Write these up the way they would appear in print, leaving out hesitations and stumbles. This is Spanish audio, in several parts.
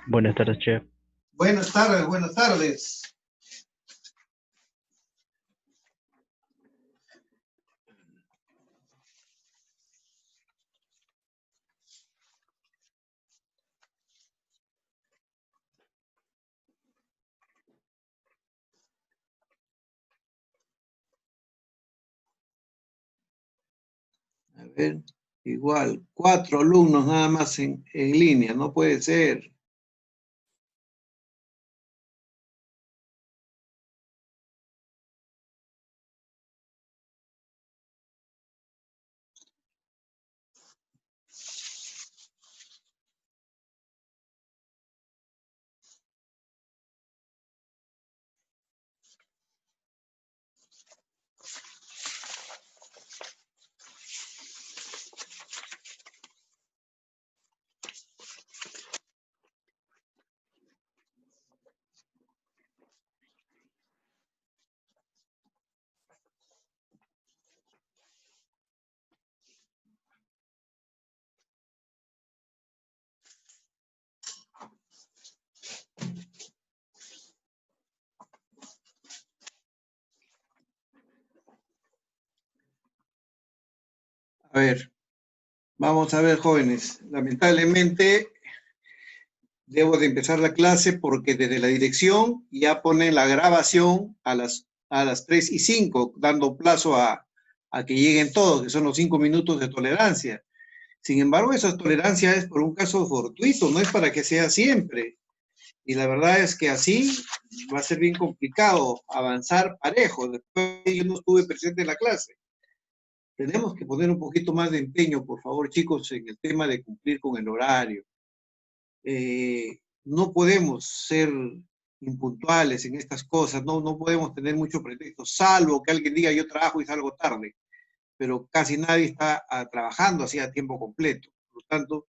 Buenas tardes, chef. Buenas tardes, buenas tardes. A ver, igual, 4 alumnos nada más en línea, no puede ser. A ver, vamos a ver, jóvenes. Lamentablemente, debo de empezar la clase porque desde la dirección ya ponen la grabación a las 3:05, dando plazo a que lleguen todos, que son los 5 minutos de tolerancia. Sin embargo, esa tolerancia es por un caso fortuito, no es para que sea siempre. Y la verdad es que así va a ser bien complicado avanzar parejo. Después yo no estuve presente en la clase. Tenemos que poner un poquito más de empeño, por favor, chicos, en el tema de cumplir con el horario. No podemos ser impuntuales en estas cosas, no podemos tener mucho pretexto, salvo que alguien diga yo trabajo y salgo tarde, pero casi nadie está trabajando así a tiempo completo. Por lo tanto,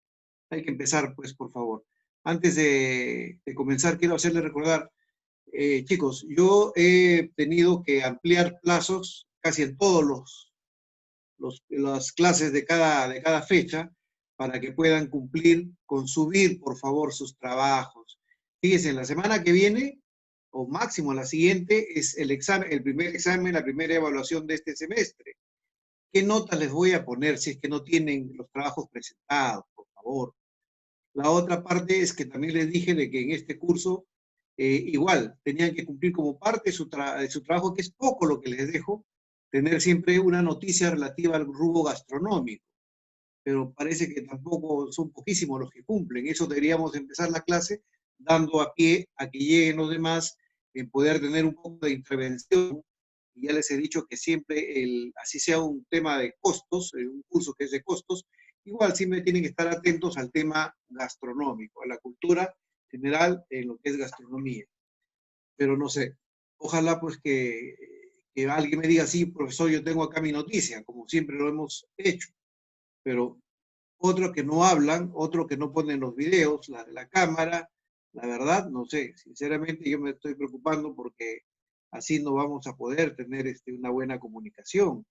hay que empezar, pues, por favor. Antes de comenzar, quiero hacerles recordar, chicos, yo he tenido que ampliar plazos casi en todos las clases de cada fecha para que puedan cumplir con subir, por favor, sus trabajos. Fíjense, la semana que viene, o máximo la siguiente, es el examen, el primer examen, la primera evaluación de este semestre. ¿Qué notas les voy a poner si es que no tienen los trabajos presentados, por favor? La otra parte es que también les dije de que en este curso igual tenían que cumplir como parte de su trabajo, que es poco lo que les dejo, tener siempre una noticia relativa al rubro gastronómico, pero parece que tampoco son poquísimos los que cumplen. Eso deberíamos empezar la clase dando a pie a que lleguen los demás, en poder tener un poco de intervención. Y ya les he dicho que siempre, así sea un tema de costos, un curso que es de costos, igual siempre tienen que estar atentos al tema gastronómico, a la cultura general en lo que es gastronomía. Pero no sé, ojalá pues que alguien me diga, sí, profesor, yo tengo acá mi noticia, como siempre lo hemos hecho, pero otros que no hablan, otros que no ponen los videos, la de la cámara, la verdad, no sé, sinceramente yo me estoy preocupando porque así no vamos a poder tener una buena comunicación.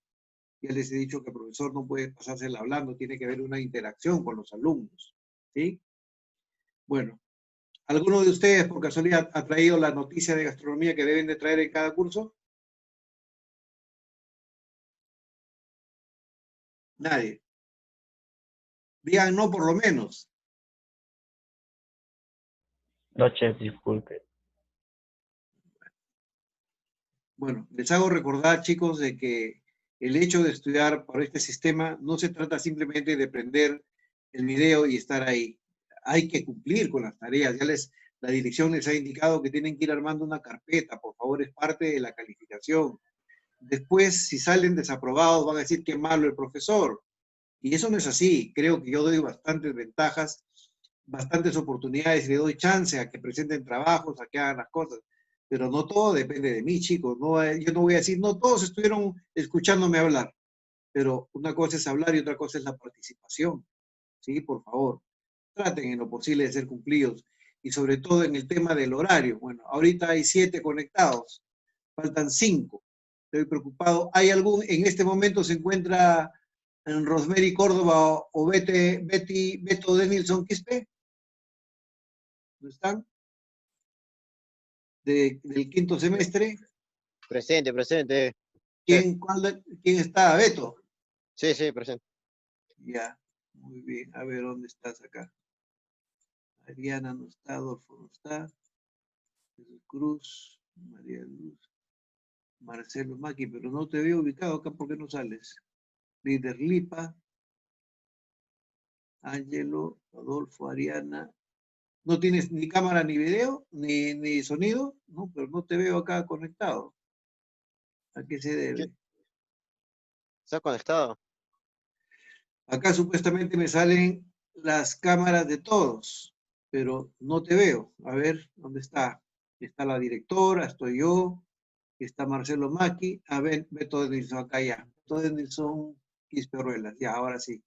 Ya les he dicho que el profesor no puede pasársela hablando, tiene que haber una interacción con los alumnos, ¿sí? Bueno, ¿alguno de ustedes por casualidad ha traído la noticia de gastronomía que deben de traer en cada curso? Nadie. Digan no por lo menos. No, chef, disculpe. Bueno, les hago recordar, chicos, de que el hecho de estudiar por este sistema no se trata simplemente de prender el video y estar ahí. Hay que cumplir con las tareas. La dirección les ha indicado que tienen que ir armando una carpeta, por favor, es parte de la calificación. Después, si salen desaprobados, van a decir que malo el profesor. Y eso no es así. Creo que yo doy bastantes ventajas, bastantes oportunidades, le doy chance a que presenten trabajos, a que hagan las cosas. Pero no todo depende de mí, chicos. No, yo no voy a decir, no todos estuvieron escuchándome hablar. Pero una cosa es hablar y otra cosa es la participación. ¿Sí? Por favor, traten en lo posible de ser cumplidos. Y sobre todo en el tema del horario. Bueno, ahorita hay 7 conectados. Faltan 5. Estoy preocupado. ¿Hay algún, en este momento se encuentra en Rosemary Córdoba o Beto Denilson Quispe? ¿No están? Del quinto semestre. Presente, presente. ¿Quién está? Beto. Sí, sí, presente. Ya, muy bien. A ver, ¿dónde estás acá? Ariana no está, Adolfo no está. Jesús Cruz, María Luz, Marcelo Maki, pero no te veo ubicado acá, ¿por qué no sales? Líder Lipa, Ángelo, Adolfo, Ariana. ¿No tienes ni cámara ni video, ni sonido? No, pero no te veo acá conectado. ¿A qué se debe? ¿Estás conectado? Acá supuestamente me salen las cámaras de todos, pero no te veo. A ver, ¿dónde está? Está la directora, estoy yo, está Marcelo Maki. A ver, Beto Denilson acá ya. Beto Denilson, Quisperruelas. Ya, ahora sí.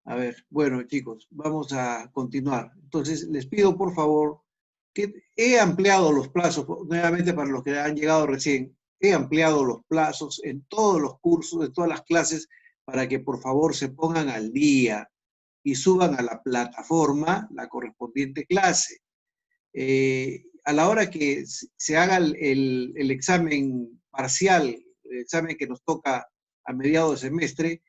A ver, bueno, chicos, vamos a continuar. Entonces, les pido por favor que he ampliado los plazos, nuevamente para los que han llegado recién, he ampliado los plazos en todos los cursos, en todas las clases, para que por favor se pongan al día y suban a la plataforma la correspondiente clase. A la hora que se haga el examen parcial, el examen que nos toca a mediados de semestre,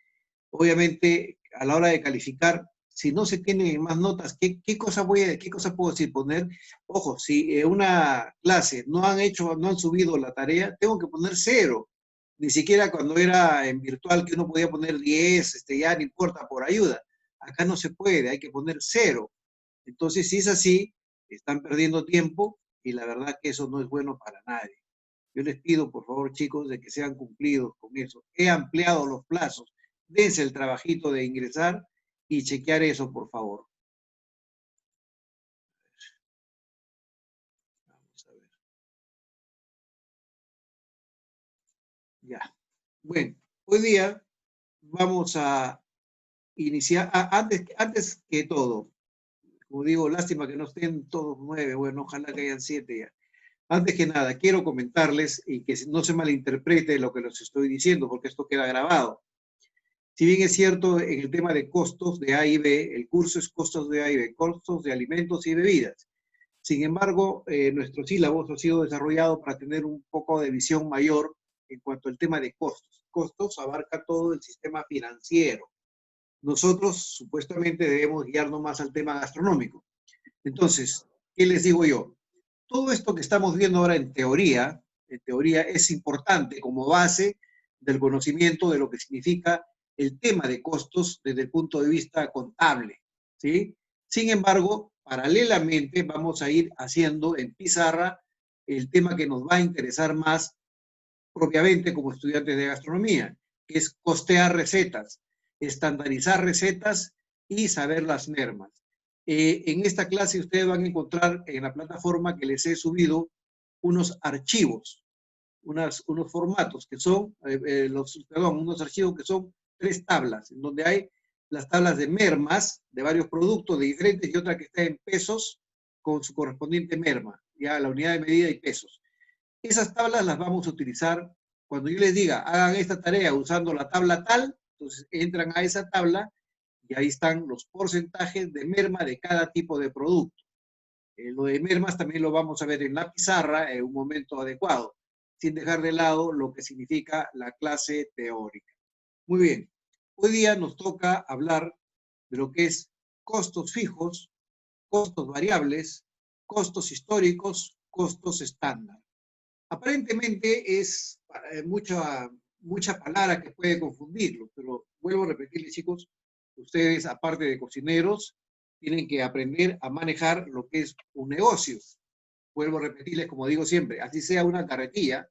obviamente a la hora de calificar, si no se tienen más notas, ¿qué cosa puedo decir? Poner, ojo, si una clase no han subido la tarea, tengo que poner 0. Ni siquiera cuando era en virtual que uno podía poner 10, ya no importa por ayuda. Acá no se puede, hay que poner 0. Entonces, si es así, están perdiendo tiempo y la verdad que eso no es bueno para nadie. Yo les pido, por favor, chicos, de que sean cumplidos con eso. He ampliado los plazos. Dense el trabajito de ingresar y chequear eso, por favor. Vamos a ver. Ya. Bueno, hoy día vamos a iniciar, antes que todo, como digo, lástima que no estén todos 9, bueno, ojalá que hayan 7 ya. Antes que nada, quiero comentarles y que no se malinterprete lo que les estoy diciendo, porque esto queda grabado. Si bien es cierto, en el tema de costos de A y B, el curso es costos de A y B, costos de alimentos y bebidas. Sin embargo, nuestro sílabus ha sido desarrollado para tener un poco de visión mayor en cuanto al tema de costos. Costos abarca todo el sistema financiero. Nosotros supuestamente debemos guiarnos más al tema gastronómico. Entonces, ¿qué les digo yo? Todo esto que estamos viendo ahora en teoría es importante como base del conocimiento de lo que significa el tema de costos desde el punto de vista contable, ¿sí? Sin embargo, paralelamente vamos a ir haciendo en pizarra el tema que nos va a interesar más propiamente como estudiantes de gastronomía, que es costear recetas, estandarizar recetas y saber las mermas. En esta clase ustedes van a encontrar en la plataforma que les he subido unos archivos, unos formatos que son, unos archivos que son 3 tablas, en donde hay las tablas de mermas de varios productos de diferentes y otra que está en pesos con su correspondiente merma, ya la unidad de medida y pesos. Esas tablas las vamos a utilizar cuando yo les diga, hagan esta tarea usando la tabla tal, entonces entran a esa tabla y ahí están los porcentajes de merma de cada tipo de producto. Lo de mermas también lo vamos a ver en la pizarra en un momento adecuado, sin dejar de lado lo que significa la clase teórica. Muy bien, hoy día nos toca hablar de lo que es costos fijos, costos variables, costos históricos, costos estándar. Aparentemente es mucha palabra que puede confundirlo, pero vuelvo a repetirles, chicos, ustedes, aparte de cocineros, tienen que aprender a manejar lo que es un negocio. Vuelvo a repetirles, como digo siempre, así sea una carretilla,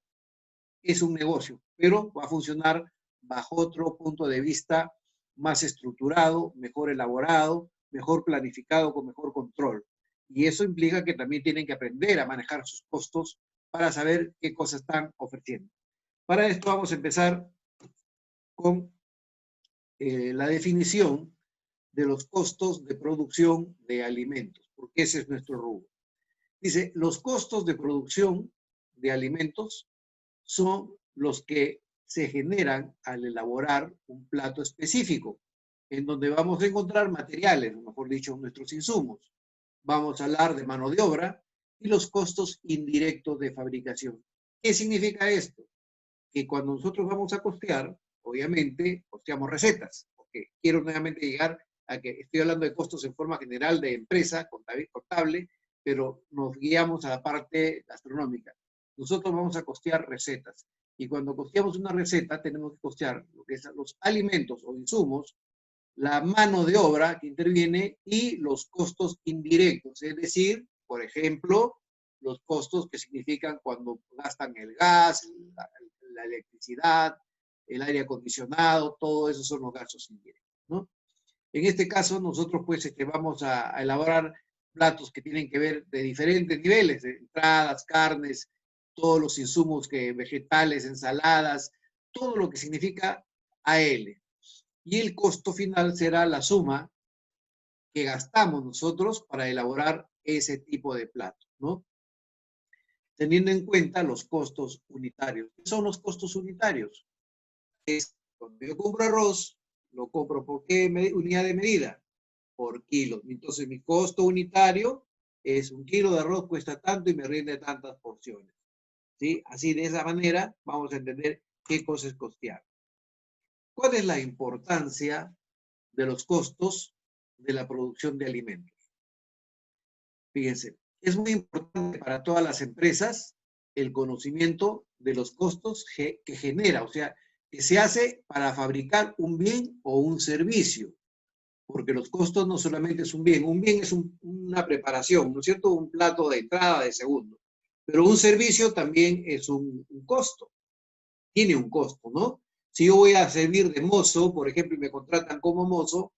es un negocio, pero va a funcionar bajo otro punto de vista más estructurado, mejor elaborado, mejor planificado, con mejor control. Y eso implica que también tienen que aprender a manejar sus costos para saber qué cosas están ofreciendo. Para esto vamos a empezar con la definición de los costos de producción de alimentos, porque ese es nuestro rubro. Dice, los costos de producción de alimentos son los que se generan al elaborar un plato específico, en donde vamos a encontrar materiales, o mejor dicho, nuestros insumos. vamos a hablar de mano de obra y los costos indirectos de fabricación. ¿Qué significa esto? Que cuando nosotros vamos a costear, obviamente costeamos recetas, porque quiero nuevamente llegar a que estoy hablando de costos en forma general de empresa, contable, pero nos guiamos a la parte gastronómica. Nosotros vamos a costear recetas. Y cuando costeamos una receta, tenemos que costear lo que es los alimentos o insumos, la mano de obra que interviene y los costos indirectos, es decir, por ejemplo, los costos que significan cuando gastan el gas, la electricidad, el aire acondicionado, todo eso son los gastos indirectos, ¿no? En este caso, nosotros pues vamos a elaborar platos que tienen que ver de diferentes niveles, de entradas, carnes, todos los insumos vegetales, ensaladas, todo lo que significa AL. Y el costo final será la suma que gastamos nosotros para elaborar ese tipo de plato, ¿no? Teniendo en cuenta los costos unitarios. ¿Qué son los costos unitarios? Es cuando yo compro arroz, lo compro ¿por qué unidad de medida? Por kilo. Entonces mi costo unitario es 1 kilo de arroz cuesta tanto y me rinde tantas porciones, ¿sí? Así de esa manera vamos a entender qué cosa es costear. ¿Cuál es la importancia de los costos de la producción de alimentos? Fíjense, es muy importante para todas las empresas el conocimiento de los costos que genera, o sea, que se hace para fabricar un bien o un servicio, porque los costos no solamente es un bien es una preparación, ¿no es cierto? Un plato de entrada, de segundo, pero un servicio también es un costo, tiene un costo, ¿no? Si yo voy a servir de mozo, por ejemplo, y me contratan como mozo,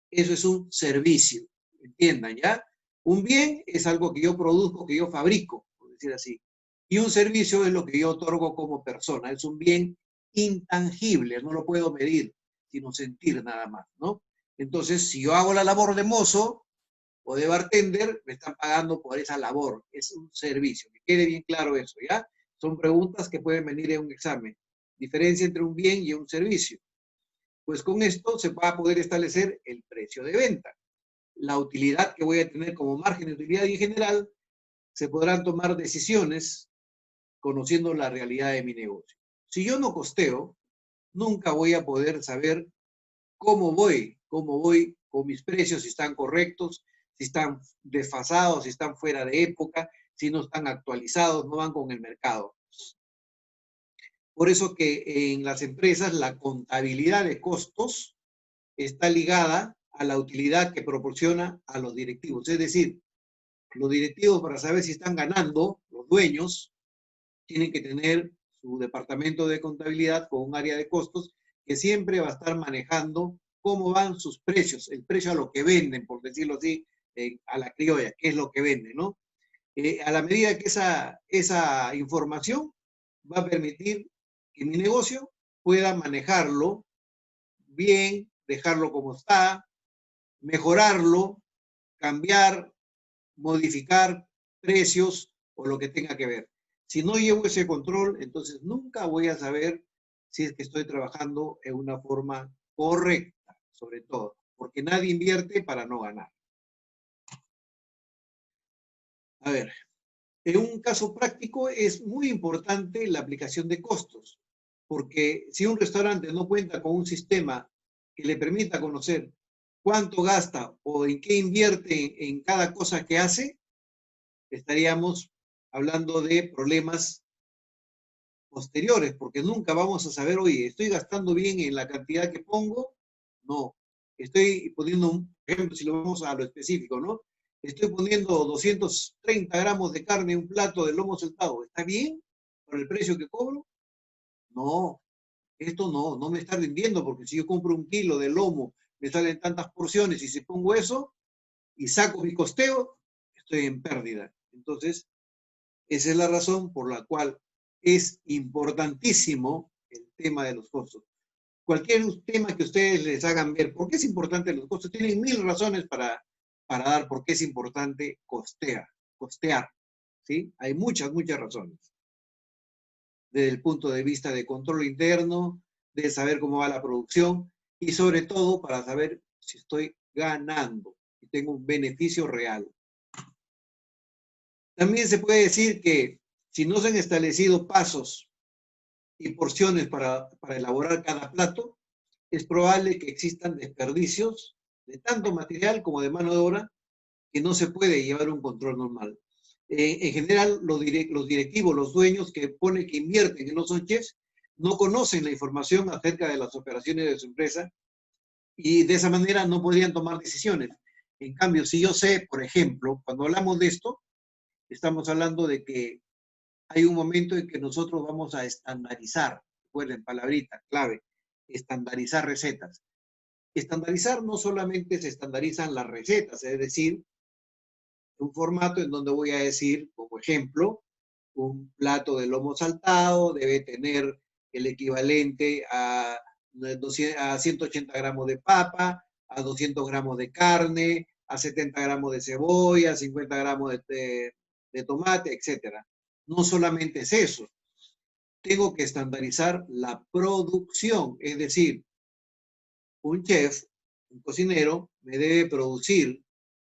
eso es un servicio, entiendan, ¿ya? Un bien es algo que yo produzco, que yo fabrico, por decir así. Y un servicio es lo que yo otorgo como persona. Es un bien intangible, no lo puedo medir, sino sentir nada más, ¿no? Entonces, si yo hago la labor de mozo o de bartender, me están pagando por esa labor. Es un servicio. Que quede bien claro eso, ¿ya? Son preguntas que pueden venir en un examen. Diferencia entre un bien y un servicio. Pues con esto se va a poder establecer el precio de venta. La utilidad que voy a tener como margen de utilidad y en general, se podrán tomar decisiones conociendo la realidad de mi negocio. Si yo no costeo, nunca voy a poder saber cómo voy con mis precios, si están correctos, si están desfasados, si están fuera de época, si no están actualizados, no van con el mercado. Por eso que en las empresas la contabilidad de costos está ligada a la utilidad que proporciona a los directivos. Es decir, los directivos para saber si están ganando, los dueños, tienen que tener su departamento de contabilidad con un área de costos que siempre va a estar manejando cómo van sus precios, el precio a lo que venden, por decirlo así, a la criolla, qué es lo que venden, ¿no? A la medida que esa información va a permitir que mi negocio pueda manejarlo bien, dejarlo como está, mejorarlo, cambiar, modificar precios o lo que tenga que ver. Si no llevo ese control, entonces nunca voy a saber si es que estoy trabajando en una forma correcta, sobre todo, porque nadie invierte para no ganar. A ver, en un caso práctico es muy importante la aplicación de costos, porque si un restaurante no cuenta con un sistema que le permita conocer cuánto gasta o en qué invierte en cada cosa que hace, estaríamos hablando de problemas posteriores, porque nunca vamos a saber, oye, ¿estoy gastando bien en la cantidad que pongo? No. Estoy poniendo un ejemplo, si lo vamos a lo específico, ¿no? Estoy poniendo 230 gramos de carne en un plato de lomo saltado. ¿Está bien por el precio que cobro? No, esto no me está rindiendo, porque si yo compro 1 kilo de lomo, me salen tantas porciones, y si pongo eso y saco mi costeo, estoy en pérdida. Entonces, esa es la razón por la cual es importantísimo el tema de los costos. Cualquier tema que ustedes les hagan ver, ¿por qué es importante los costos? Tienen 1000 razones para dar por qué es importante costear, ¿sí? Hay muchas razones. Desde el punto de vista de control interno, de saber cómo va la producción y sobre todo para saber si estoy ganando y tengo un beneficio real. También se puede decir que si no se han establecido pasos y porciones para elaborar cada plato, es probable que existan desperdicios de tanto material como de mano de obra que no se puede llevar un control normal. En general, los directivos, los dueños que ponen, que invierten, que no son chefs, no conocen la información acerca de las operaciones de su empresa y de esa manera no podrían tomar decisiones. En cambio, si yo sé, por ejemplo, cuando hablamos de esto, estamos hablando de que hay un momento en que nosotros vamos a estandarizar, recuerden, palabrita, clave, estandarizar recetas. Estandarizar no solamente se estandarizan las recetas, es decir, un formato en donde voy a decir, como ejemplo, un plato de lomo saltado debe tener el equivalente a 180 gramos de papa, a 200 gramos de carne, a 70 gramos de cebolla, 50 gramos de tomate, etc. No solamente es eso, tengo que estandarizar la producción, es decir, un chef, un cocinero, me debe producir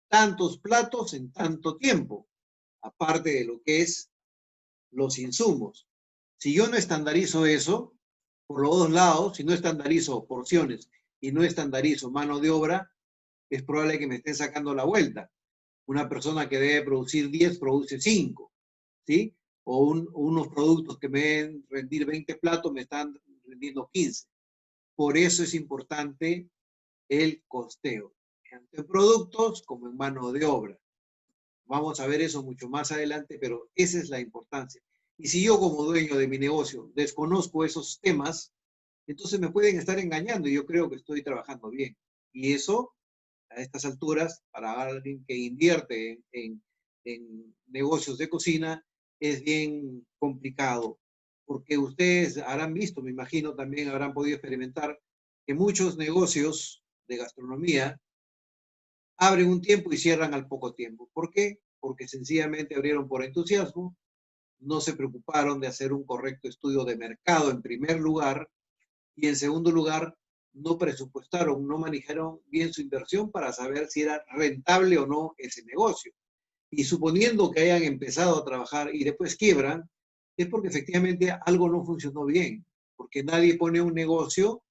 tantos platos en tanto tiempo, aparte de lo que es los insumos. Si yo no estandarizo eso, por los dos lados, si no estandarizo porciones y no estandarizo mano de obra, es probable que me estén sacando la vuelta. Una persona que debe producir 10 produce 5, ¿sí? O unos productos que me deben rendir 20 platos me están rendiendo 15. Por eso es importante el costeo, tanto en productos como en mano de obra. Vamos a ver eso mucho más adelante, pero esa es la importancia. Y si yo como dueño de mi negocio desconozco esos temas, entonces me pueden estar engañando y yo creo que estoy trabajando bien. Y eso, a estas alturas, para alguien que invierte en negocios de cocina, es bien complicado, porque ustedes habrán visto, me imagino, también habrán podido experimentar que muchos negocios de gastronomía abren un tiempo y cierran al poco tiempo. ¿Por qué? Porque sencillamente abrieron por entusiasmo, no se preocuparon de hacer un correcto estudio de mercado en primer lugar y en segundo lugar no presupuestaron, no manejaron bien su inversión para saber si era rentable o no ese negocio. Y suponiendo que hayan empezado a trabajar y después quiebran, es porque efectivamente algo no funcionó bien, porque nadie pone un negocio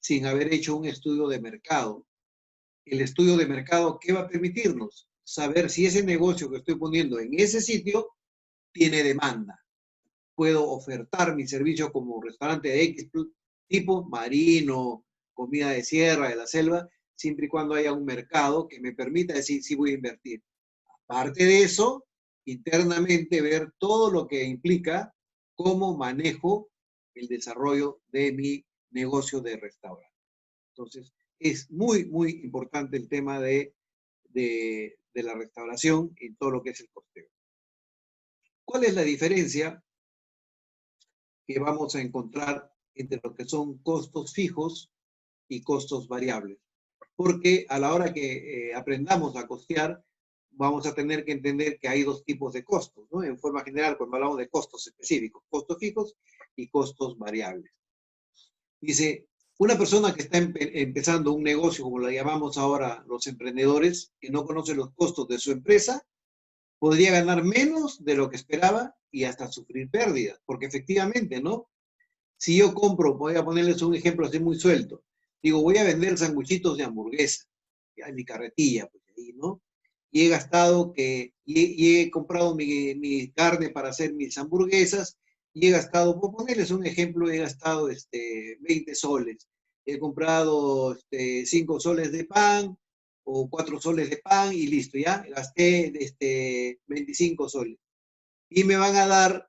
sin haber hecho un estudio de mercado. El estudio de mercado, ¿qué va a permitirnos? Saber si ese negocio que estoy poniendo en ese sitio tiene demanda. Puedo ofertar mi servicio como restaurante de X tipo, marino, comida de sierra, de la selva, siempre y cuando haya un mercado que me permita decir si voy a invertir. Aparte de eso, internamente ver todo lo que implica cómo manejo el desarrollo de mi negocio de restaurante. Entonces, es muy, muy importante el tema de la restauración y todo lo que es el costeo. ¿Cuál es la diferencia que vamos a encontrar entre lo que son costos fijos y costos variables? Porque a la hora que aprendamos a costear, vamos a tener que entender que hay dos tipos de costos, ¿no? En forma general, cuando hablamos de costos específicos, costos fijos y costos variables. Dice, una persona que está empezando un negocio, como lo llamamos ahora los emprendedores, que no conoce los costos de su empresa, podría ganar menos de lo que esperaba y hasta sufrir pérdidas, porque efectivamente, ¿no? Si yo compro, voy a ponerles un ejemplo así muy suelto, digo, voy a vender sanguchitos de hamburguesa, ya en mi carretilla, pues ahí, ¿no? Y he gastado y he comprado mi carne para hacer mis hamburguesas, y he gastado, por ponerles un ejemplo, he gastado 20 soles. He comprado 5 soles de pan o 4 soles de pan y listo, ya gasté 25 soles. Y me van a dar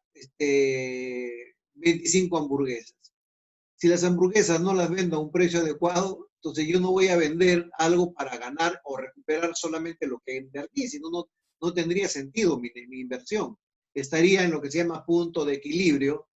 25 hamburguesas. Si las hamburguesas no las vendo a un precio adecuado, entonces yo no voy a vender algo para ganar o recuperar solamente lo que invertí, sino no tendría sentido mi inversión. Estaría en lo que se llama punto de equilibrio,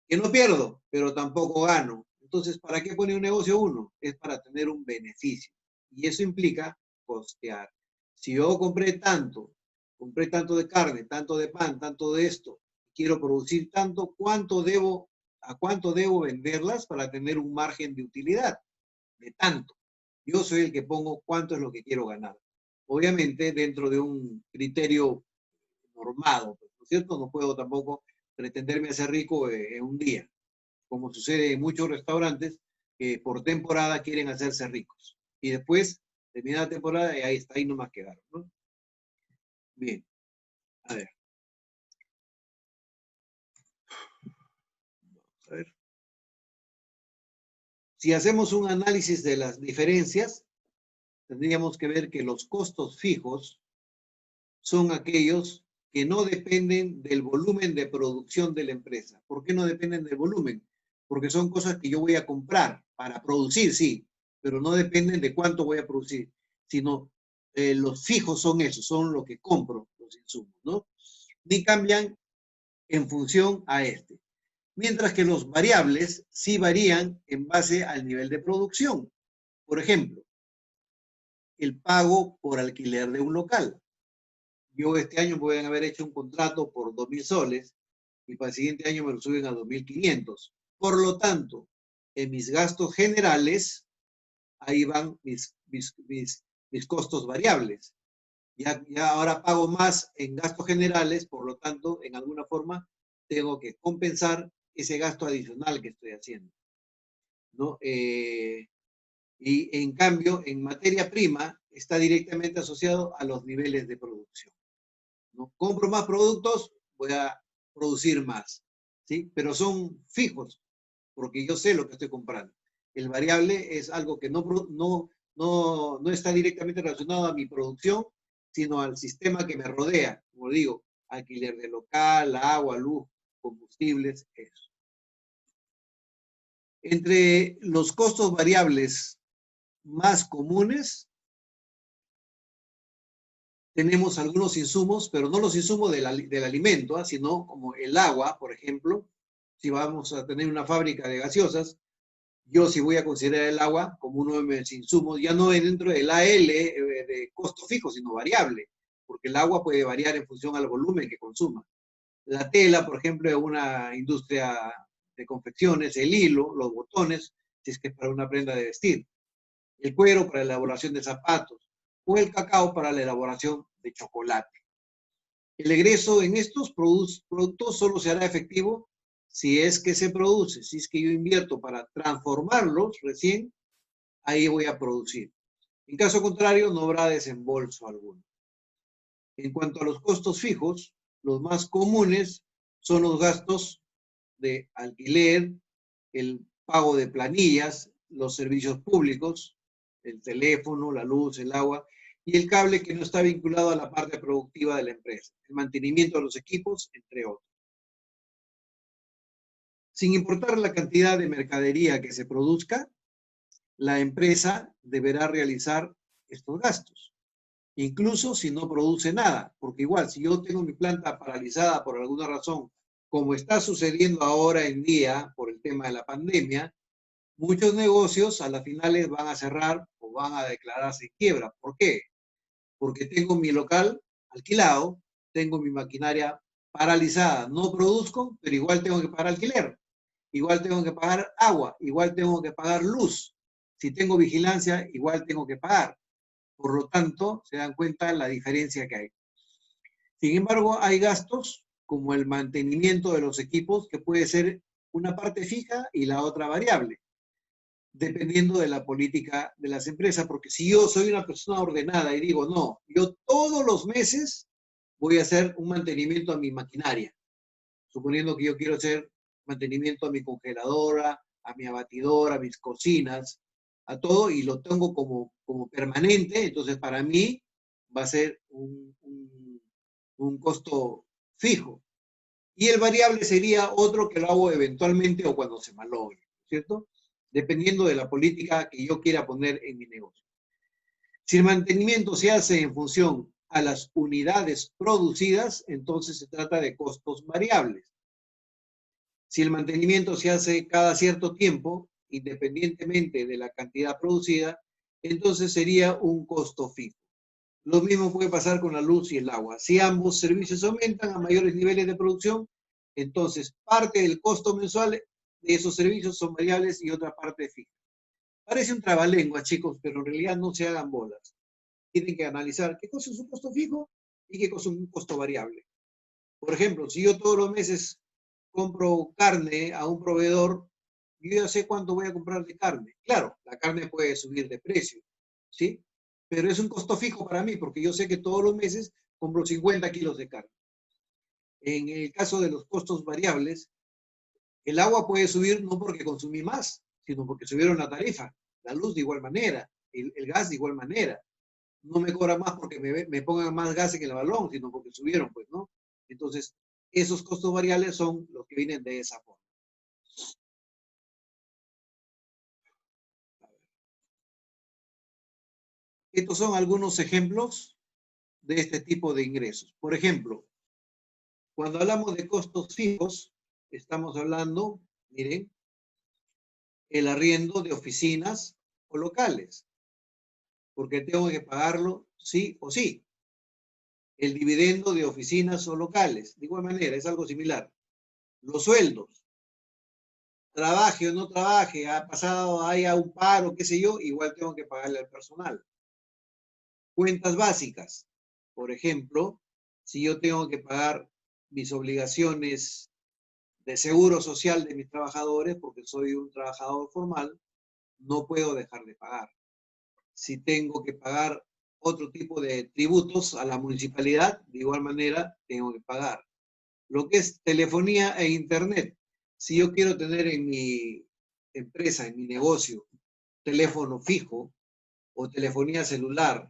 que no pierdo, pero tampoco gano. Entonces, ¿para qué pone un negocio uno? Es para tener un beneficio. Y eso implica costear. Si yo compré tanto de carne, tanto de pan, tanto de esto, quiero producir tanto, ¿a cuánto debo venderlas para tener un margen de utilidad? De tanto. Yo soy el que pongo cuánto es lo que quiero ganar. Obviamente, dentro de un criterio normado, ¿no es cierto? No puedo tampoco pretenderme hacer rico en un día, como sucede en muchos restaurantes que por temporada quieren hacerse ricos. Y después, termina la temporada y ahí está, ahí nomás quedaron, ¿no? Bien, a ver. A ver. Si hacemos un análisis de las diferencias, tendríamos que ver que los costos fijos son aquellos que no dependen del volumen de producción de la empresa. ¿Por qué no dependen del volumen? Porque son cosas que yo voy a comprar para producir, sí, pero no dependen de cuánto voy a producir, sino los fijos son esos, son lo que compro, los insumos, ¿no? Ni cambian en función a este. Mientras que los variables sí varían en base al nivel de producción. Por ejemplo, el pago por alquiler de un local. Yo este año pueden haber hecho un contrato por 2.000 soles y para el siguiente año me lo suben a 2.500. Por lo tanto, en mis gastos generales, ahí van mis costos variables. Ya ahora pago más en gastos generales, por lo tanto, en alguna forma, tengo que compensar ese gasto adicional que estoy haciendo, ¿no? Y en cambio, en materia prima, está directamente asociado a los niveles de producción, ¿no? Compro más productos, voy a producir más, ¿sí? Pero son fijos, porque yo sé lo que estoy comprando. El variable es algo que no está directamente relacionado a mi producción, sino al sistema que me rodea. Como digo, alquiler de local, agua, luz, combustibles, eso. Entre los costos variables más comunes, tenemos algunos insumos, pero no los insumos del alimento, sino como el agua, por ejemplo. Si vamos a tener una fábrica de gaseosas, yo sí voy a considerar el agua como uno de mis insumos, ya no dentro del AL de costo fijo, sino variable, porque el agua puede variar en función al volumen que consuma. La tela, por ejemplo, es una industria de confecciones, el hilo, los botones, si es que es para una prenda de vestir, el cuero para la elaboración de zapatos, o el cacao para la elaboración de chocolate. El egreso en estos productos solo se hará efectivo si es que se produce, si es que yo invierto para transformarlos recién, ahí voy a producir. En caso contrario, no habrá desembolso alguno. En cuanto a los costos fijos, los más comunes son los gastos de alquiler, el pago de planillas, los servicios públicos, el teléfono, la luz, el agua, y el cable que no está vinculado a la parte productiva de la empresa, el mantenimiento de los equipos, entre otros. Sin importar la cantidad de mercadería que se produzca, la empresa deberá realizar estos gastos, incluso si no produce nada, porque igual si yo tengo mi planta paralizada por alguna razón, como está sucediendo ahora en día por el tema de la pandemia, muchos negocios a las finales van a cerrar o van a declararse en quiebra. ¿Por qué? Porque tengo mi local alquilado, tengo mi maquinaria paralizada, no produzco, pero igual tengo que pagar alquiler, igual tengo que pagar agua, igual tengo que pagar luz. Si tengo vigilancia, igual tengo que pagar. Por lo tanto, se dan cuenta la diferencia que hay. Sin embargo, hay gastos como el mantenimiento de los equipos, que puede ser una parte fija y la otra variable, dependiendo de la política de las empresas, porque si yo soy una persona ordenada y digo, no, yo todos los meses voy a hacer un mantenimiento a mi maquinaria, suponiendo que yo quiero hacer mantenimiento a mi congeladora, a mi abatidora, a mis cocinas, a todo, y lo tengo como permanente, entonces para mí va a ser un costo fijo. Y el variable sería otro que lo hago eventualmente o cuando se malogre, ¿cierto? Dependiendo de la política que yo quiera poner en mi negocio. Si el mantenimiento se hace en función a las unidades producidas, entonces se trata de costos variables. Si el mantenimiento se hace cada cierto tiempo, independientemente de la cantidad producida, entonces sería un costo fijo. Lo mismo puede pasar con la luz y el agua. Si ambos servicios aumentan a mayores niveles de producción, entonces parte del costo mensual de esos servicios son variables y otra parte fija. Parece un trabalengua, chicos, pero en realidad no se hagan bolas. Tienen que analizar qué cosa es un costo fijo y qué cosa es un costo variable. Por ejemplo, si yo todos los meses compro carne a un proveedor, yo ya sé cuánto voy a comprar de carne. Claro, la carne puede subir de precio, ¿sí? Pero es un costo fijo para mí, porque yo sé que todos los meses compro 50 kilos de carne. En el caso de los costos variables, el agua puede subir no porque consumí más, sino porque subieron la tarifa. La luz de igual manera, el gas de igual manera. No me cobran más porque me pongan más gas en el balón, sino porque subieron, pues, ¿no? Entonces, esos costos variables son los que vienen de esa forma. Estos son algunos ejemplos de este tipo de ingresos. Por ejemplo, cuando hablamos de costos fijos, estamos hablando, miren, el arriendo de oficinas o locales, porque tengo que pagarlo sí o sí. El dividendo de oficinas o locales, de igual manera, es algo similar. Los sueldos, trabaje o no trabaje, ha pasado, haya un paro, qué sé yo, igual tengo que pagarle al personal. Cuentas básicas, por ejemplo, si yo tengo que pagar mis obligaciones de seguro social de mis trabajadores, porque soy un trabajador formal, no puedo dejar de pagar. Si tengo que pagar otro tipo de tributos a la municipalidad, de igual manera tengo que pagar. Lo que es telefonía e internet, si yo quiero tener en mi empresa, en mi negocio, teléfono fijo o telefonía celular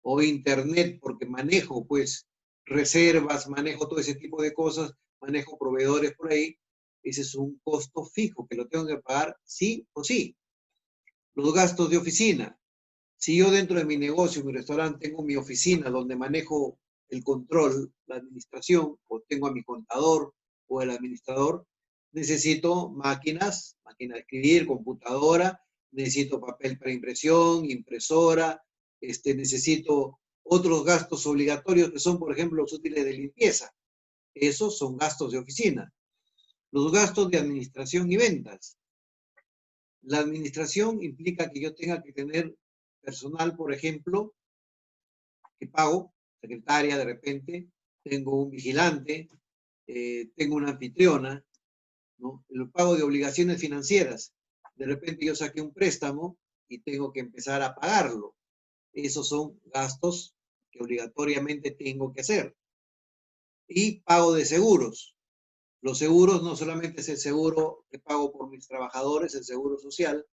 o internet, porque manejo pues reservas, manejo todo ese tipo de cosas, manejo proveedores por ahí, ese es un costo fijo que lo tengo que pagar sí o sí. Los gastos de oficina, si yo dentro de mi negocio, mi restaurante, tengo mi oficina donde manejo el control, la administración, o tengo a mi contador o el administrador, necesito máquinas, máquina de escribir, computadora, necesito papel para impresión, impresora, necesito otros gastos obligatorios que son, por ejemplo, los útiles de limpieza. Esos son gastos de oficina. Los gastos de administración y ventas. La administración implica que yo tenga que tener personal, por ejemplo, que pago, secretaria de repente, tengo un vigilante, tengo una anfitriona, ¿no? El pago de obligaciones financieras. De repente yo saqué un préstamo y tengo que empezar a pagarlo. Esos son gastos que obligatoriamente tengo que hacer. Y pago de seguros. Los seguros no solamente es el seguro que pago por mis trabajadores, el seguro social,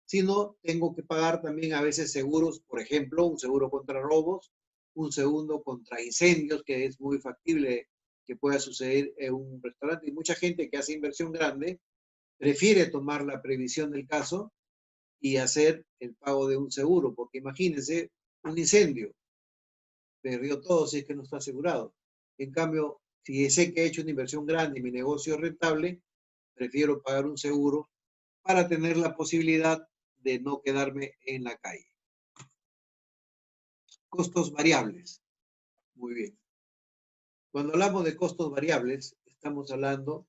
sino tengo que pagar también a veces seguros, por ejemplo, un seguro contra robos, un segundo contra incendios, que es muy factible que pueda suceder en un restaurante. Y mucha gente que hace inversión grande prefiere tomar la previsión del caso y hacer el pago de un seguro, porque imagínense un incendio, perdió todo si es que no está asegurado. En cambio, si sé que he hecho una inversión grande y mi negocio es rentable, prefiero pagar un seguro para tener la posibilidad de no quedarme en la calle. Costos variables. Muy bien. Cuando hablamos de costos variables, estamos hablando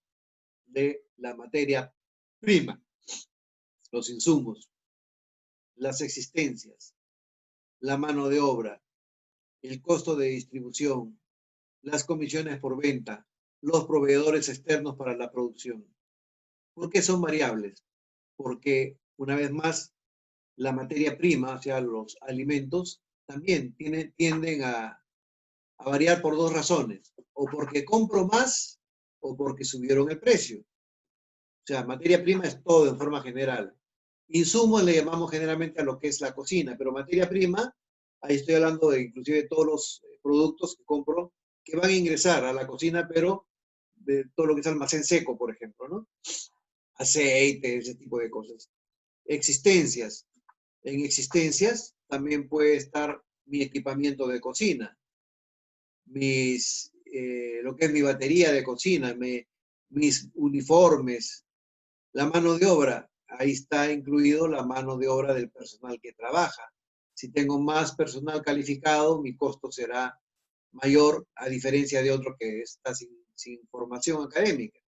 de la materia prima, los insumos, las existencias, la mano de obra, el costo de distribución, las comisiones por venta, los proveedores externos para la producción. ¿Por qué son variables? Porque, una vez más, la materia prima, o sea, los alimentos, también tienden a variar por dos razones, o porque compro más o porque subieron el precio. O sea, materia prima es todo en forma general. Insumos le llamamos generalmente a lo que es la cocina, pero materia prima, ahí estoy hablando de inclusive todos los productos que compro que van a ingresar a la cocina, pero de todo lo que es almacén seco, por ejemplo, ¿no? Aceite, ese tipo de cosas. Existencias. En existencias también puede estar mi equipamiento de cocina, lo que es mi batería de cocina, mis uniformes, la mano de obra. Ahí está incluido la mano de obra del personal que trabaja. Si tengo más personal calificado, mi costo será mayor a diferencia de otro que está sin formación académica.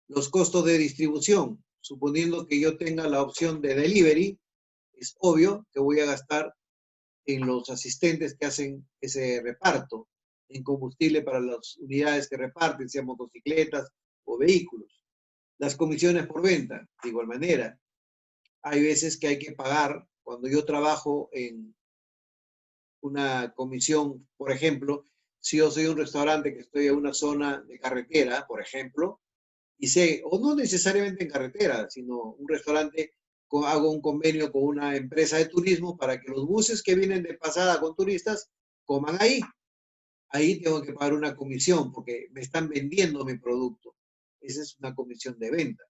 Los costos de distribución, suponiendo que yo tenga la opción de delivery, es obvio que voy a gastar en los asistentes que hacen ese reparto. en combustible para las unidades que reparten, sean motocicletas o vehículos. Las comisiones por venta, de igual manera. Hay veces que hay que pagar, cuando yo trabajo en una comisión, por ejemplo, si yo soy un restaurante que estoy en una zona de carretera, por ejemplo, y sé, o no necesariamente en carretera, sino un restaurante, hago un convenio con una empresa de turismo para que los buses que vienen de pasada con turistas coman ahí. Ahí tengo que pagar una comisión porque me están vendiendo mi producto. Esa es una comisión de venta,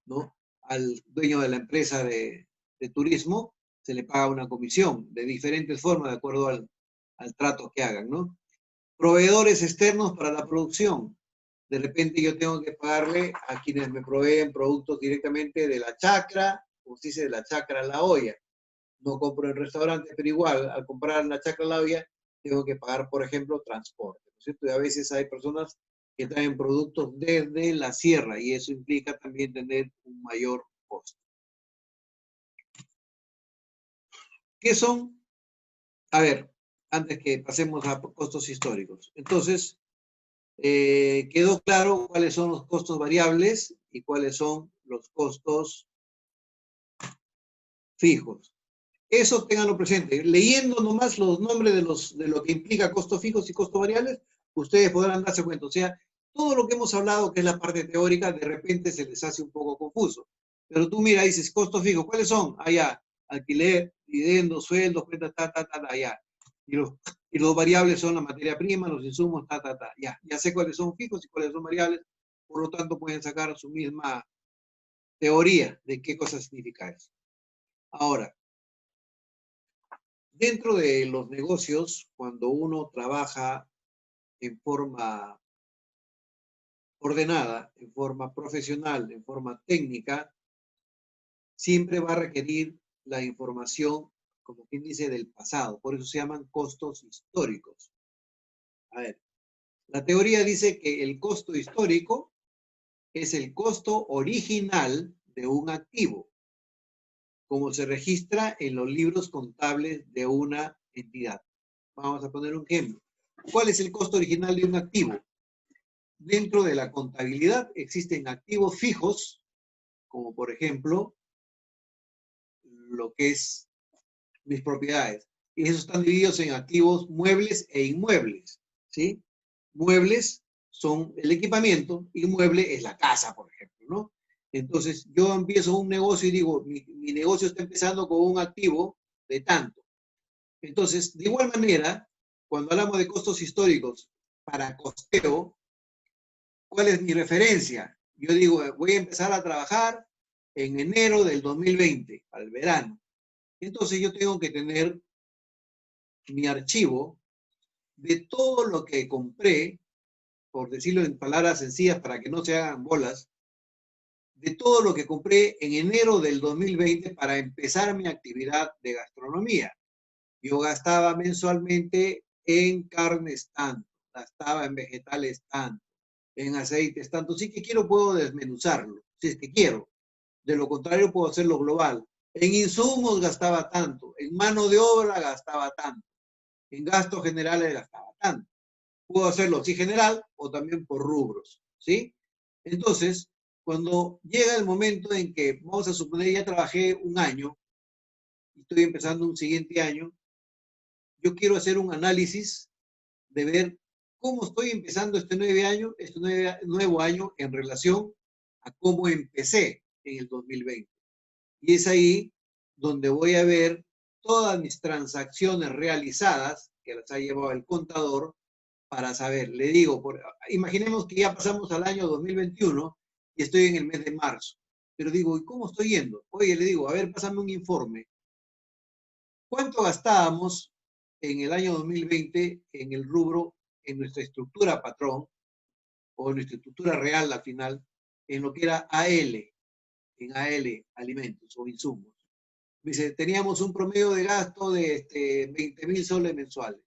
¿no? Al dueño de la empresa de turismo se le paga una comisión de diferentes formas de acuerdo al trato que hagan, ¿no? Proveedores externos para la producción. De repente yo tengo que pagarle a quienes me proveen productos directamente de la chacra, como se dice, de la chacra a la olla. No compro en restaurantes, pero igual, al comprar en la chacra a la olla, tengo que pagar, por ejemplo, transporte, ¿no es cierto? Y a veces hay personas que traen productos desde la sierra y eso implica también tener un mayor costo. ¿Qué son? A ver, antes que pasemos a costos históricos. Entonces, quedó claro cuáles son los costos variables y cuáles son los costos fijos. Eso ténganlo presente. Leyendo nomás los nombres de lo que implica costos fijos y costos variables, ustedes podrán darse cuenta. O sea, todo lo que hemos hablado, que es la parte teórica, de repente se les hace un poco confuso. Pero tú mira, dices, costos fijos, ¿cuáles son? Allá, alquiler, dividendos, sueldos, cuentas, allá. Y los variables son la materia prima, los insumos, ya. Ya sé cuáles son fijos y cuáles son variables, por lo tanto pueden sacar su misma teoría de qué cosa significa eso. Ahora, dentro de los negocios, cuando uno trabaja en forma ordenada, en forma profesional, en forma técnica, siempre va a requerir la información, como quien dice, del pasado. Por eso se llaman costos históricos. A ver, la teoría dice que el costo histórico es el costo original de un activo, como se registra en los libros contables de una entidad. Vamos a poner un ejemplo. ¿Cuál es el costo original de un activo? Dentro de la contabilidad existen activos fijos, como por ejemplo lo que es mis propiedades. Y esos están divididos en activos muebles e inmuebles, ¿sí? Muebles son el equipamiento, inmueble es la casa, por ejemplo, ¿no? Entonces, yo empiezo un negocio y digo, mi negocio está empezando con un activo de tanto. Entonces, de igual manera, cuando hablamos de costos históricos para costeo, ¿cuál es mi referencia? Yo digo, voy a empezar a trabajar en enero del 2020, al verano. Entonces yo tengo que tener mi archivo de todo lo que compré, por decirlo en palabras sencillas para que no se hagan bolas, de todo lo que compré en enero del 2020 para empezar mi actividad de gastronomía. Yo gastaba mensualmente en carnes tanto, gastaba en vegetales tanto, en aceites tanto. Si que quiero puedo desmenuzarlo, si es que quiero. De lo contrario puedo hacerlo global. En insumos gastaba tanto, en mano de obra gastaba tanto, en gastos generales gastaba tanto. Puedo hacerlo así general o también por rubros, ¿sí? Entonces, cuando llega el momento en que, vamos a suponer, ya trabajé un año y estoy empezando un siguiente año, yo quiero hacer un análisis de ver cómo estoy empezando este nuevo año en relación a cómo empecé en el 2020. Y es ahí donde voy a ver todas mis transacciones realizadas, que las ha llevado el contador, para saber. Le digo, imaginemos que ya pasamos al año 2021 y estoy en el mes de marzo. Pero digo, ¿y cómo estoy yendo? Oye, le digo, a ver, pásame un informe. ¿Cuánto gastábamos en el año 2020 en el rubro, en nuestra estructura patrón, o en nuestra estructura real al final, en lo que era AL, en AL, alimentos o insumos? Dice, teníamos un promedio de gasto de 20.000 soles mensuales.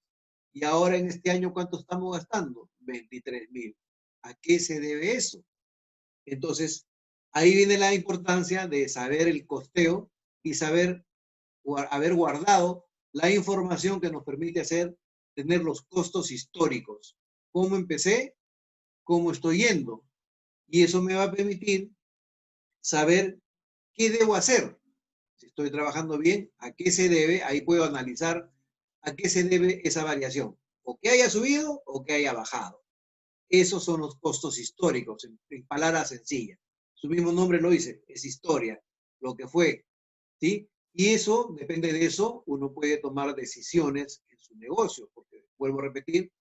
Y ahora en este año, ¿cuánto estamos gastando? 23.000. ¿A qué se debe eso? Entonces, ahí viene la importancia de saber el costeo y saber haber guardado la información que nos permite tener los costos históricos. cómo empecé, cómo estoy yendo. Y eso me va a permitir saber qué debo hacer. Si estoy trabajando bien, a qué se debe, ahí puedo analizar a qué se debe esa variación. O que haya subido o que haya bajado. Esos son los costos históricos, en palabras sencillas. Su mismo nombre lo dice, es historia, lo que fue, ¿sí? Y eso, depende de eso, uno puede tomar decisiones en su negocio, porque, vuelvo a repetir,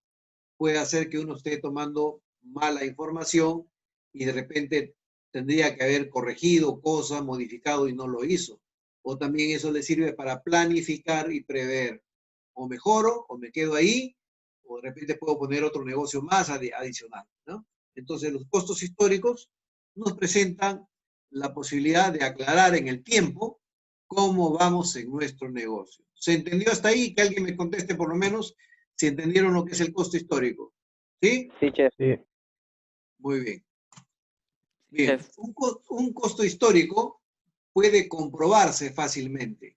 puede hacer que uno esté tomando mala información y de repente tendría que haber corregido cosas, modificado y no lo hizo. O también eso le sirve para planificar y prever. O mejoro, o me quedo ahí, o de repente puedo poner otro negocio más adicional, ¿no? Entonces los costos históricos nos presentan la posibilidad de aclarar en el tiempo cómo vamos en nuestro negocio. ¿Se entendió hasta ahí? Que alguien me conteste por lo menos si entendieron lo que es el costo histórico. ¿Sí? Sí, chef. Sí. Muy bien. Bien, Chef. un costo histórico puede comprobarse fácilmente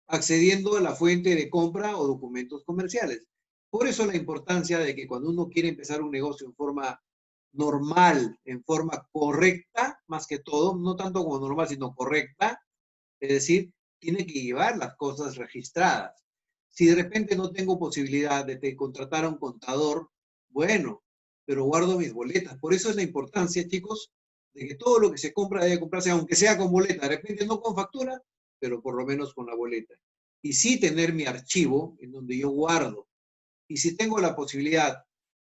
accediendo a la fuente de compra o documentos comerciales. Por eso la importancia de que cuando uno quiere empezar un negocio en forma normal, en forma correcta, más que todo, no tanto como normal, sino correcta, es decir, tiene que llevar las cosas registradas. Si de repente no tengo posibilidad de contratar a un contador, bueno, pero guardo mis boletas. Por eso es la importancia, chicos, de que todo lo que se compra debe comprarse, aunque sea con boleta. De repente no con factura, pero por lo menos con la boleta. Y sí tener mi archivo en donde yo guardo. Y si tengo la posibilidad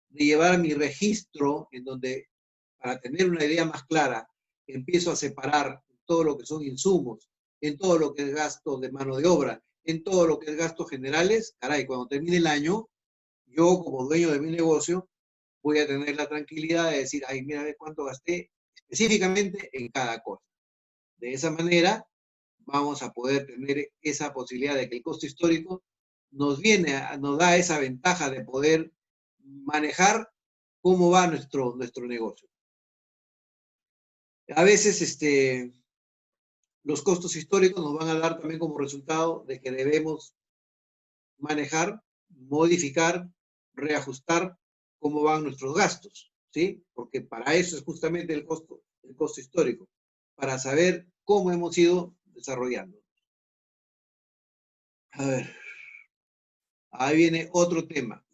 de llevar mi registro en donde, para tener una idea más clara, empiezo a separar todo lo que son insumos, en todo lo que es gasto de mano de obra, en todo lo que es gastos generales, caray, cuando termine el año, yo como dueño de mi negocio, voy a tener la tranquilidad de decir, ay, mira, ve cuánto gasté específicamente en cada cosa. De esa manera, vamos a poder tener esa posibilidad de que el costo histórico nos da esa ventaja de poder manejar cómo va nuestro negocio. A veces los costos históricos nos van a dar también como resultado de que debemos manejar, modificar, reajustar cómo van nuestros gastos, ¿sí? Porque para eso es justamente el costo histórico, para saber cómo hemos ido desarrollando. A ver, ahí viene otro tema,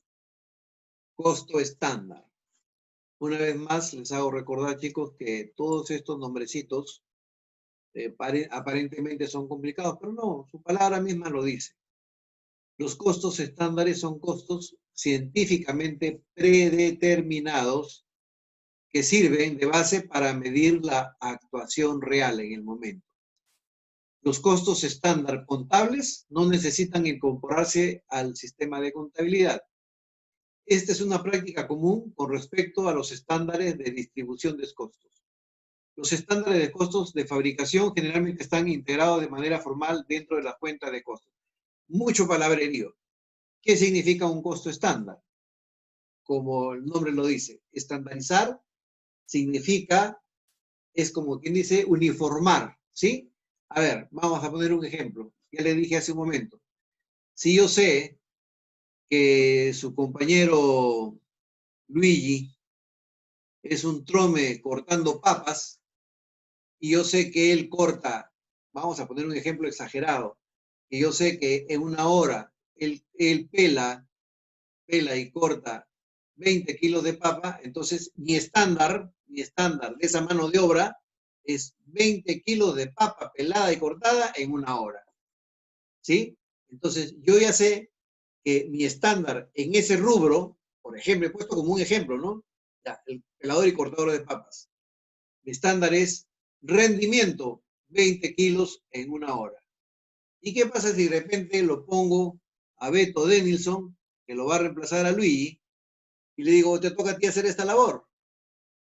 costo estándar. Una vez más, les hago recordar, chicos, que todos estos nombrecitos aparentemente son complicados, pero no, su palabra misma lo dice. Los costos estándares son costos científicamente predeterminados que sirven de base para medir la actuación real en el momento. Los costos estándar contables no necesitan incorporarse al sistema de contabilidad. Esta es una práctica común con respecto a los estándares de distribución de costos. Los estándares de costos de fabricación generalmente están integrados de manera formal dentro de la cuenta de costos. Mucho palabrerío. ¿Qué significa un costo estándar? Como el nombre lo dice, estandarizar significa, es como quien dice, uniformar, ¿sí? A ver, vamos a poner un ejemplo. Ya le dije hace un momento. Si yo sé que su compañero Luigi es un trome cortando papas y yo sé que él corta, vamos a poner un ejemplo exagerado, y yo sé que en una hora él pela y corta 20 kilos de papa, entonces mi estándar de esa mano de obra es 20 kilos de papa pelada y cortada en una hora. ¿Sí? Entonces yo ya sé que mi estándar en ese rubro, por ejemplo, he puesto como un ejemplo, ¿no? Ya, el pelador y cortador de papas. Mi estándar es rendimiento 20 kilos en una hora. ¿Y qué pasa si de repente lo pongo a Beto Denilson, que lo va a reemplazar a Luigi, y le digo, te toca a ti hacer esta labor?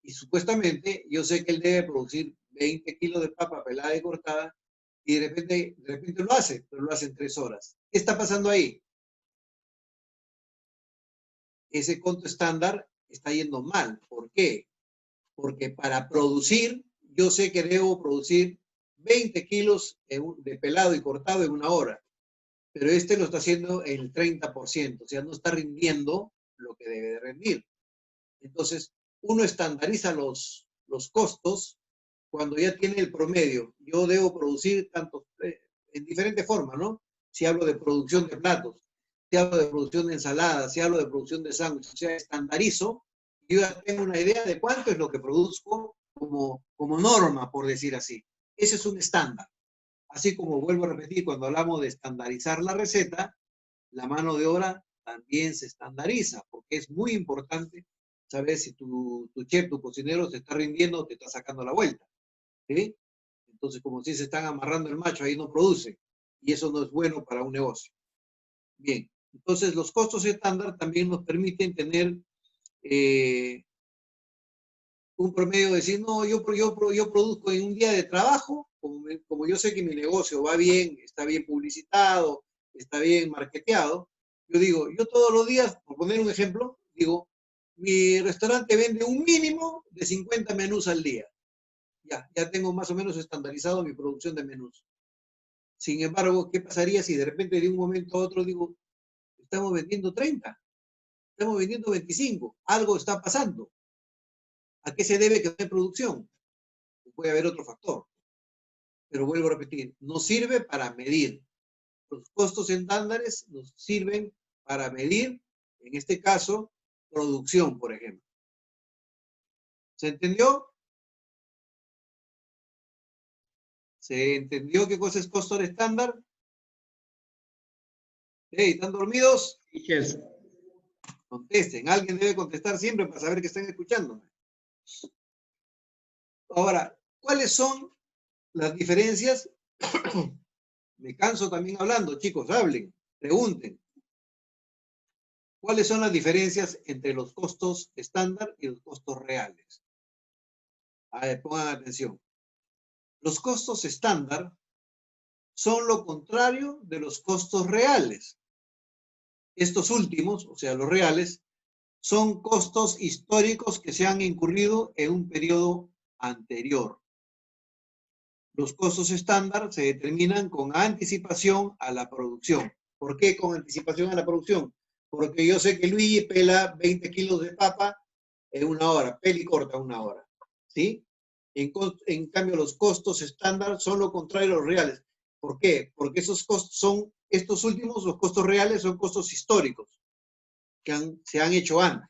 Y supuestamente yo sé que él debe producir 20 kilos de papa pelada y cortada, y de repente lo hace, pero lo hace en 3 horas. ¿Qué está pasando ahí? Ese conto estándar está yendo mal. ¿Por qué? Porque para producir, yo sé que debo producir 20 kilos de pelado y cortado en una hora, pero este lo está haciendo el 30%, o sea, no está rindiendo lo que debe de rendir. Entonces, uno estandariza los costos cuando ya tiene el promedio. Yo debo producir tanto, en diferentes formas, ¿no? Si hablo de producción de platos, si hablo de producción de ensaladas, si hablo de producción de sándwiches, o sea, estandarizo, yo ya tengo una idea de cuánto es lo que produzco como norma, por decir así. Ese es un estándar. Así como vuelvo a repetir, cuando hablamos de estandarizar la receta, la mano de obra también se estandariza, porque es muy importante saber si tu chef, tu cocinero se está rindiendo o te está sacando la vuelta. ¿Sí? Entonces, como si se están amarrando el macho, ahí no produce. Y eso no es bueno para un negocio. Bien, entonces los costos estándar también nos permiten tener un promedio de decir, no, yo produzco en un día de trabajo, como yo sé que mi negocio va bien, está bien publicitado, está bien marketeado, yo digo, yo todos los días, por poner un ejemplo, digo, mi restaurante vende un mínimo de 50 menús al día. Ya tengo más o menos estandarizado mi producción de menús. Sin embargo, ¿qué pasaría si de repente de un momento a otro digo, estamos vendiendo 30, estamos vendiendo 25, algo está pasando? ¿A qué se debe que no hay producción? Puede haber otro factor. Pero vuelvo a repetir, nos sirve para medir. Los costos estándares nos sirven para medir, en este caso, producción, por ejemplo. ¿Se entendió? ¿Se entendió qué cosa es costo estándar? Hey, ¿están dormidos? Teachers, Contesten. Alguien debe contestar siempre para saber que están escuchándome. Ahora, ¿cuáles son las diferencias? Me canso también hablando, chicos, hablen, pregunten. ¿Cuáles son las diferencias entre los costos estándar y los costos reales? A ver, pongan atención. Los costos estándar son lo contrario de los costos reales. Estos últimos, o sea, los reales, son costos históricos que se han incurrido en un periodo anterior. Los costos estándar se determinan con anticipación a la producción. ¿Por qué con anticipación a la producción? Porque yo sé que Luigi pela 20 kilos de papa en una hora, pela y corta una hora. ¿Sí? En cambio, los costos estándar son lo contrario a los reales. ¿Por qué? Porque esos costos son, estos últimos, los costos reales, son costos históricos que se han hecho antes.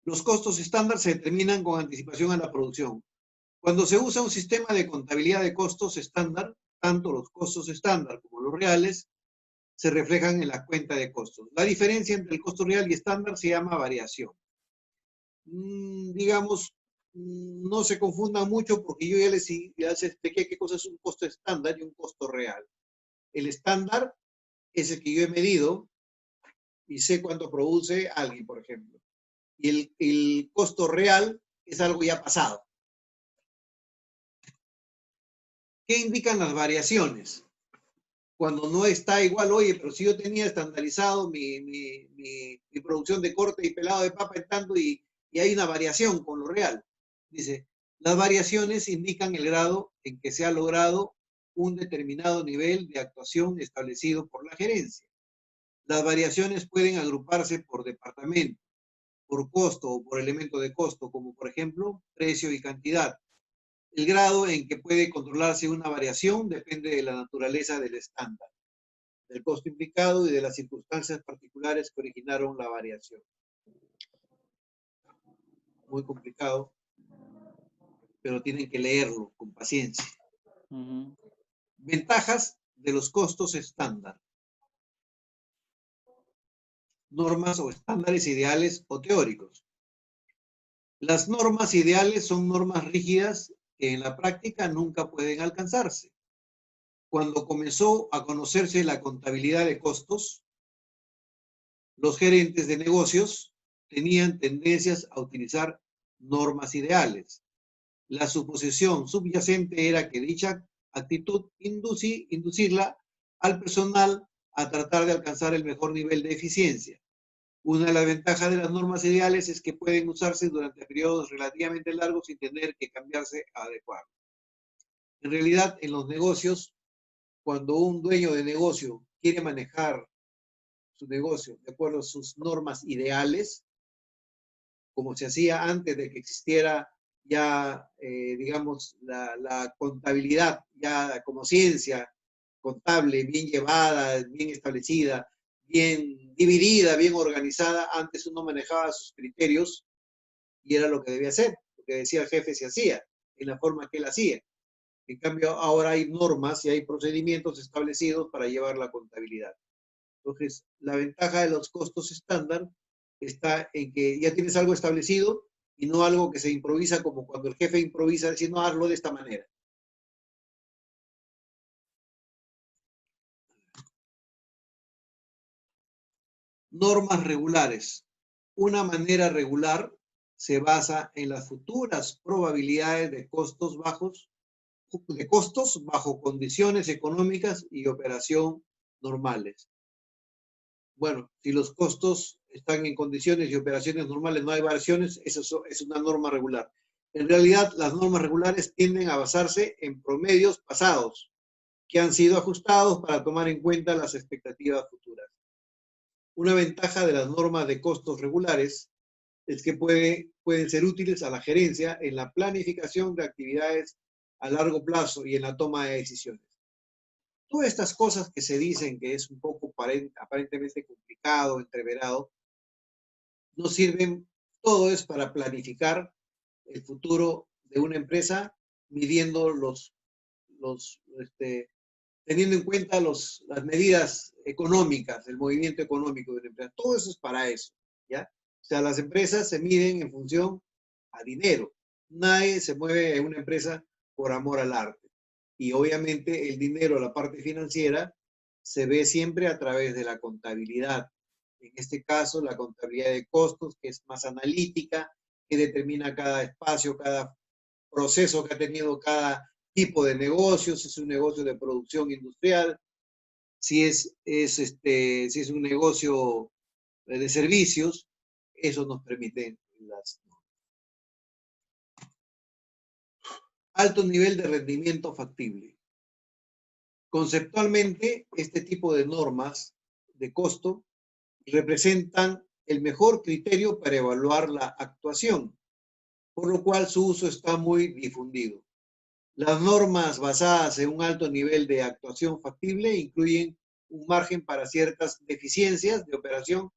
Los costos estándar se determinan con anticipación a la producción. Cuando se usa un sistema de contabilidad de costos estándar, tanto los costos estándar como los reales se reflejan en la cuenta de costos. La diferencia entre el costo real y estándar se llama variación. Digamos, no se confundan mucho porque yo ya les expliqué qué cosa es un costo estándar y un costo real. El estándar es el que yo he medido y sé cuánto produce alguien, por ejemplo. Y el costo real es algo ya pasado. ¿Qué indican las variaciones? Cuando no está igual, oye, pero si yo tenía estandarizado mi producción de corte y pelado de papa en tanto y hay una variación con lo real. Dice, las variaciones indican el grado en que se ha logrado un determinado nivel de actuación establecido por la gerencia. Las variaciones pueden agruparse por departamento, por costo o por elemento de costo, como por ejemplo precio y cantidad. El grado en que puede controlarse una variación depende de la naturaleza del estándar, del costo implicado y de las circunstancias particulares que originaron la variación. Muy complicado, pero tienen que leerlo con paciencia. Ventajas de los costos estándar. Normas o estándares ideales o teóricos. Las normas ideales son normas rígidas que en la práctica nunca pueden alcanzarse. Cuando comenzó a conocerse la contabilidad de costos, los gerentes de negocios tenían tendencias a utilizar normas ideales. La suposición subyacente era que dicha actitud inducirla al personal a tratar de alcanzar el mejor nivel de eficiencia. Una de las ventajas de las normas ideales es que pueden usarse durante periodos relativamente largos sin tener que cambiarse a adecuar. En realidad, en los negocios, cuando un dueño de negocio quiere manejar su negocio de acuerdo a sus normas ideales, como se hacía antes de que existiera ya, digamos, la contabilidad ya como ciencia contable, bien llevada, bien establecida, bien dividida, bien organizada. Antes uno manejaba sus criterios y era lo que debía hacer, lo que decía el jefe se hacía, en la forma que él hacía. En cambio, ahora hay normas y hay procedimientos establecidos para llevar la contabilidad. Entonces, la ventaja de los costos estándar está en que ya tienes algo establecido y no algo que se improvisa como cuando el jefe improvisa diciendo, hazlo de esta manera. Normas regulares. Una manera regular se basa en las futuras probabilidades de costos bajo condiciones económicas y operación normales. Bueno, si los costos están en condiciones y operaciones normales, no hay variaciones, eso es una norma regular. En realidad, las normas regulares tienden a basarse en promedios pasados que han sido ajustados para tomar en cuenta las expectativas futuras. Una ventaja de las normas de costos regulares es que pueden ser útiles a la gerencia en la planificación de actividades a largo plazo y en la toma de decisiones. Todas estas cosas que se dicen que es un poco aparentemente complicado, entreverado, no sirven, todo es para planificar el futuro de una empresa, midiendo teniendo en cuenta las medidas económicas, el movimiento económico de una empresa. Todo eso es para eso, ¿ya? O sea, las empresas se miden en función a dinero. Nadie se mueve en una empresa por amor al arte. Y obviamente el dinero, la parte financiera, se ve siempre a través de la contabilidad. En este caso, la contabilidad de costos, que es más analítica, que determina cada espacio, cada proceso que ha tenido cada tipo de negocio, si es un negocio de producción industrial, si es un negocio de servicios, eso nos permite las alto nivel de rendimiento factible. Conceptualmente, este tipo de normas de costo representan el mejor criterio para evaluar la actuación, por lo cual su uso está muy difundido. Las normas basadas en un alto nivel de actuación factible incluyen un margen para ciertas deficiencias de operación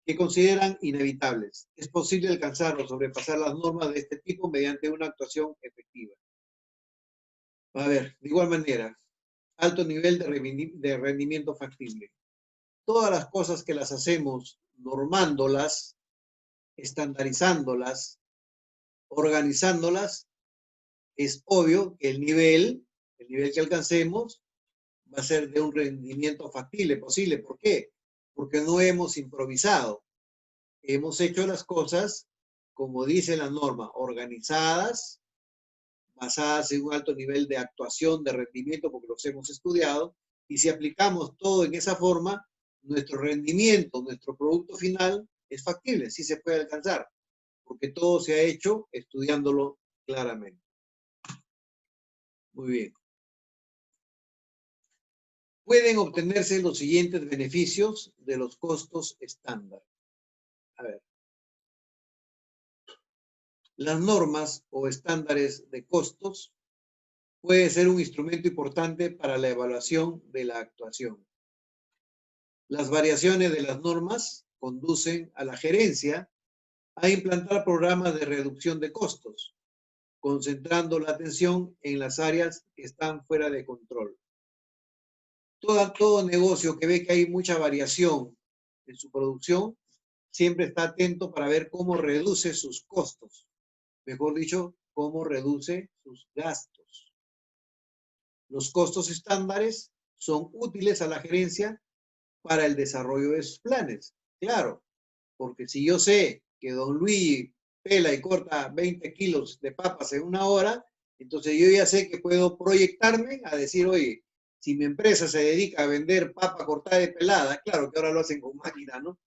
que consideran inevitables. Es posible alcanzar o sobrepasar las normas de este tipo mediante una actuación efectiva. A ver, de igual manera, alto nivel de rendimiento factible. Todas las cosas que las hacemos normándolas, estandarizándolas, organizándolas, es obvio que el nivel que alcancemos va a ser de un rendimiento factible, posible. ¿Por qué? Porque no hemos improvisado. Hemos hecho las cosas, como dice la norma, organizadas, basadas en un alto nivel de actuación, de rendimiento, porque los hemos estudiado, y si aplicamos todo en esa forma, nuestro rendimiento, nuestro producto final es factible, sí se puede alcanzar, porque todo se ha hecho estudiándolo claramente. Muy bien. Pueden obtenerse los siguientes beneficios de los costos estándar. A ver. Las normas o estándares de costos pueden ser un instrumento importante para la evaluación de la actuación. Las variaciones de las normas conducen a la gerencia a implantar programas de reducción de costos, concentrando la atención en las áreas que están fuera de control. Todo negocio que ve que hay mucha variación en su producción, siempre está atento para ver cómo reduce sus costos. Mejor dicho, cómo reduce sus gastos. Los costos estándares son útiles a la gerencia para el desarrollo de sus planes. Claro, porque si yo sé que don Luis pela y corta 20 kilos de papas en una hora, entonces yo ya sé que puedo proyectarme a decir, oye, si mi empresa se dedica a vender papa cortada y pelada, claro que ahora lo hacen con máquina, ¿no?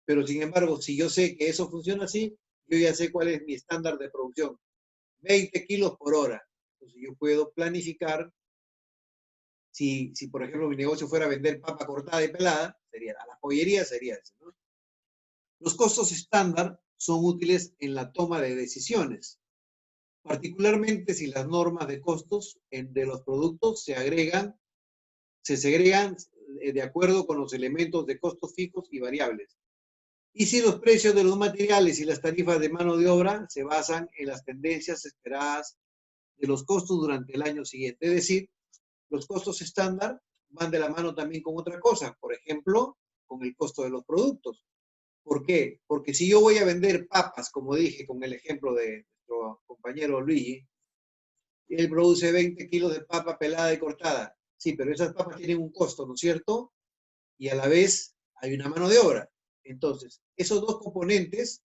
Pero sin embargo, si yo sé que eso funciona así, yo ya sé cuál es mi estándar de producción. 20 kilos por hora. Entonces yo puedo planificar Si, por ejemplo, mi negocio fuera vender papa cortada y pelada, sería, a la pollería sería eso, ¿no? Los costos estándar son útiles en la toma de decisiones, particularmente si las normas de costos de los productos se segregan de acuerdo con los elementos de costos fijos y variables. Y si los precios de los materiales y las tarifas de mano de obra se basan en las tendencias esperadas de los costos durante el año siguiente. Es decir, los costos estándar van de la mano también con otra cosa, por ejemplo, con el costo de los productos. ¿Por qué? Porque si yo voy a vender papas, como dije con el ejemplo de nuestro compañero Luigi, él produce 20 kilos de papa pelada y cortada. Sí, pero esas papas tienen un costo, ¿no es cierto? Y a la vez hay una mano de obra. Entonces, esos dos componentes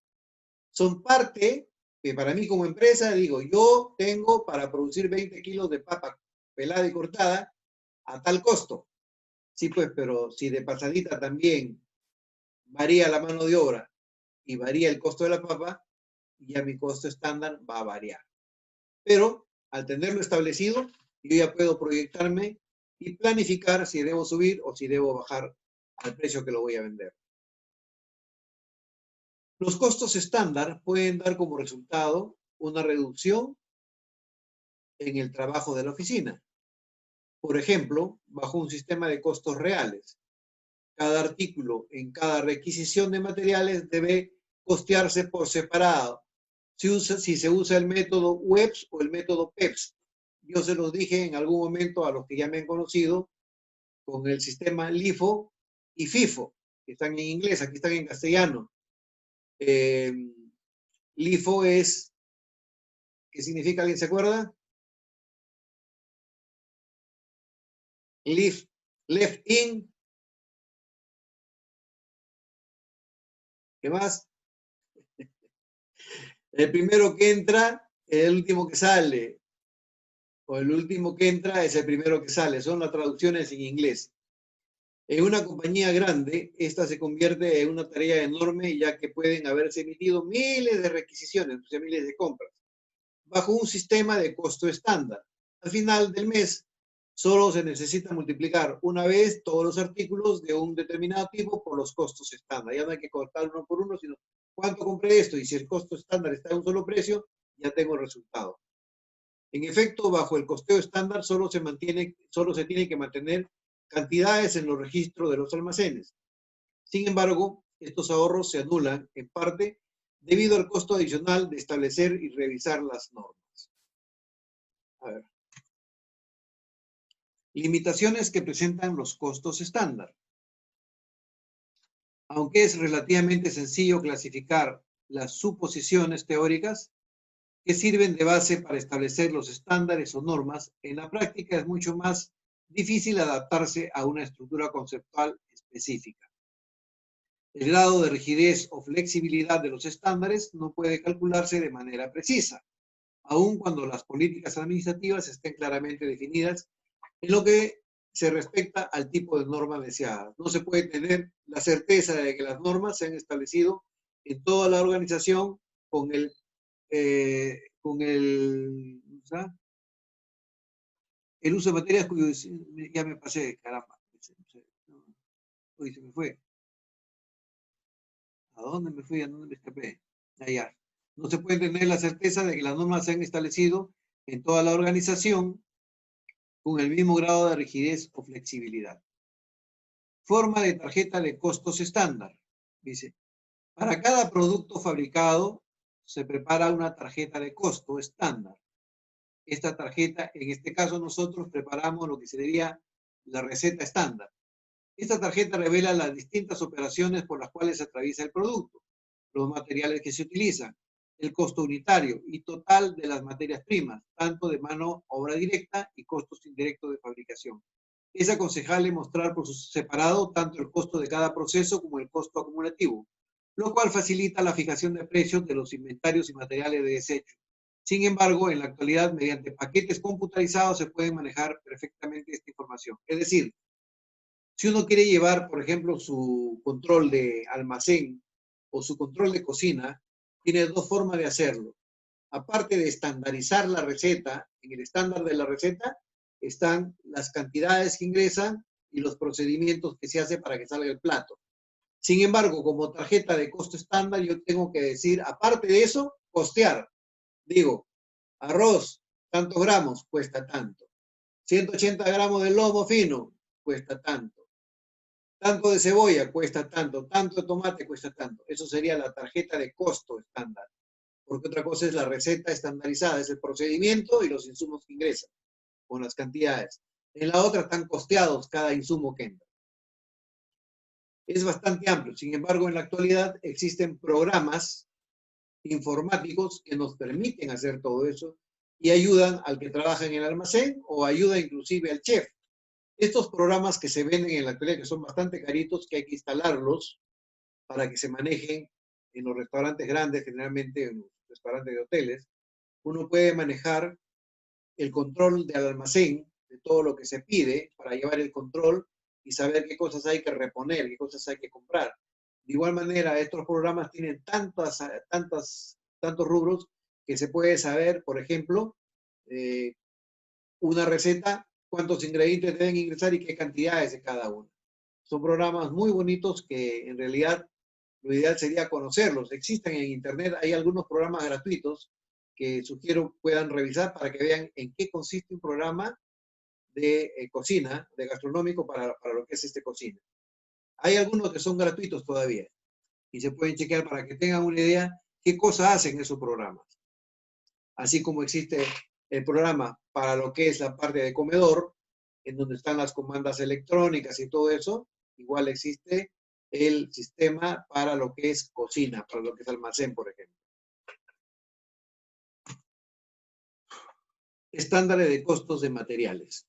son parte que para mí como empresa, digo, yo tengo para producir 20 kilos de papa pelada y cortada a tal costo. Sí, pues, pero si de pasadita también varía la mano de obra y varía el costo de la papa, ya mi costo estándar va a variar. Pero al tenerlo establecido, yo ya puedo proyectarme y planificar si debo subir o si debo bajar al precio que lo voy a vender. Los costos estándar pueden dar como resultado una reducción en el trabajo de la oficina. Por ejemplo, bajo un sistema de costos reales. Cada artículo en cada requisición de materiales debe costearse por separado. Si se usa el método WEBS o el método PEPS. Yo se los dije en algún momento a los que ya me han conocido con el sistema LIFO y FIFO, que están en inglés, aquí están en castellano. LIFO es, ¿qué significa? ¿Alguien se acuerda? Left in. ¿Qué más? El primero que entra es el último que sale. O el último que entra es el primero que sale. Son las traducciones en inglés. En una compañía grande, esta se convierte en una tarea enorme, ya que pueden haberse emitido miles de requisiciones, o sea, miles de compras, bajo un sistema de costo estándar. Al final del mes, solo se necesita multiplicar una vez todos los artículos de un determinado tipo por los costos estándar. Ya no hay que cortar uno por uno, sino cuánto compré esto, y si el costo estándar está en un solo precio, ya tengo el resultado. En efecto, bajo el costeo estándar solo se tiene que mantener cantidades en los registros de los almacenes. Sin embargo, estos ahorros se anulan en parte debido al costo adicional de establecer y revisar las normas. A ver. Limitaciones que presentan los costos estándar. Aunque es relativamente sencillo clasificar las suposiciones teóricas que sirven de base para establecer los estándares o normas, en la práctica es mucho más difícil adaptarse a una estructura conceptual específica. El grado de rigidez o flexibilidad de los estándares no puede calcularse de manera precisa, aun cuando las políticas administrativas estén claramente definidas en lo que se respecta al tipo de norma deseada. No se puede tener la certeza de que las normas se han establecido en toda la organización con el uso de materias cuyos, ya me pasé, caramba, uy, se me fue. ¿A dónde me fui? ¿A dónde me escapé? Allá. No se puede tener la certeza de que las normas se han establecido en toda la organización con el mismo grado de rigidez o flexibilidad. Forma de tarjeta de costos estándar. Dice, para cada producto fabricado se prepara una tarjeta de costo estándar. Esta tarjeta, en este caso nosotros preparamos lo que sería la receta estándar. Esta tarjeta revela las distintas operaciones por las cuales se atraviesa el producto, los materiales que se utilizan, el costo unitario y total de las materias primas, tanto de mano obra directa y costos indirectos de fabricación. Es aconsejable mostrar por separado tanto el costo de cada proceso como el costo acumulativo, lo cual facilita la fijación de precios de los inventarios y materiales de desecho. Sin embargo, en la actualidad, mediante paquetes computarizados se puede manejar perfectamente esta información. Es decir, si uno quiere llevar, por ejemplo, su control de almacén o su control de cocina, tiene dos formas de hacerlo. Aparte de estandarizar la receta, en el estándar de la receta, están las cantidades que ingresan y los procedimientos que se hace para que salga el plato. Sin embargo, como tarjeta de costo estándar, yo tengo que decir, aparte de eso, costear. Digo, arroz, tantos gramos, cuesta tanto. 180 gramos de lomo fino, cuesta tanto. Tanto de cebolla, cuesta tanto. Tanto de tomate, cuesta tanto. Eso sería la tarjeta de costo estándar. Porque otra cosa es la receta estandarizada, es el procedimiento y los insumos que ingresan, con las cantidades. En la otra están costeados cada insumo que entra. Es bastante amplio. Sin embargo, en la actualidad existen programas informáticos que nos permiten hacer todo eso y ayudan al que trabaja en el almacén o ayuda inclusive al chef. Estos programas que se venden en la actualidad, que son bastante caritos, que hay que instalarlos para que se manejen en los restaurantes grandes, generalmente en los restaurantes de hoteles, uno puede manejar el control del almacén, de todo lo que se pide, para llevar el control y saber qué cosas hay que reponer, qué cosas hay que comprar. De igual manera, estos programas tienen tantos rubros que se puede saber, por ejemplo, una receta, cuántos ingredientes deben ingresar y qué cantidades de cada uno. Son programas muy bonitos que en realidad lo ideal sería conocerlos. Existen en Internet, hay algunos programas gratuitos que sugiero puedan revisar para que vean en qué consiste un programa de cocina, de gastronómico para lo que es cocina. Hay algunos que son gratuitos todavía y se pueden chequear para que tengan una idea qué cosas hacen esos programas. Así como existe el programa para lo que es la parte de comedor, en donde están las comandas electrónicas y todo eso, igual existe el sistema para lo que es cocina, para lo que es almacén, por ejemplo. Estándares de costos de materiales.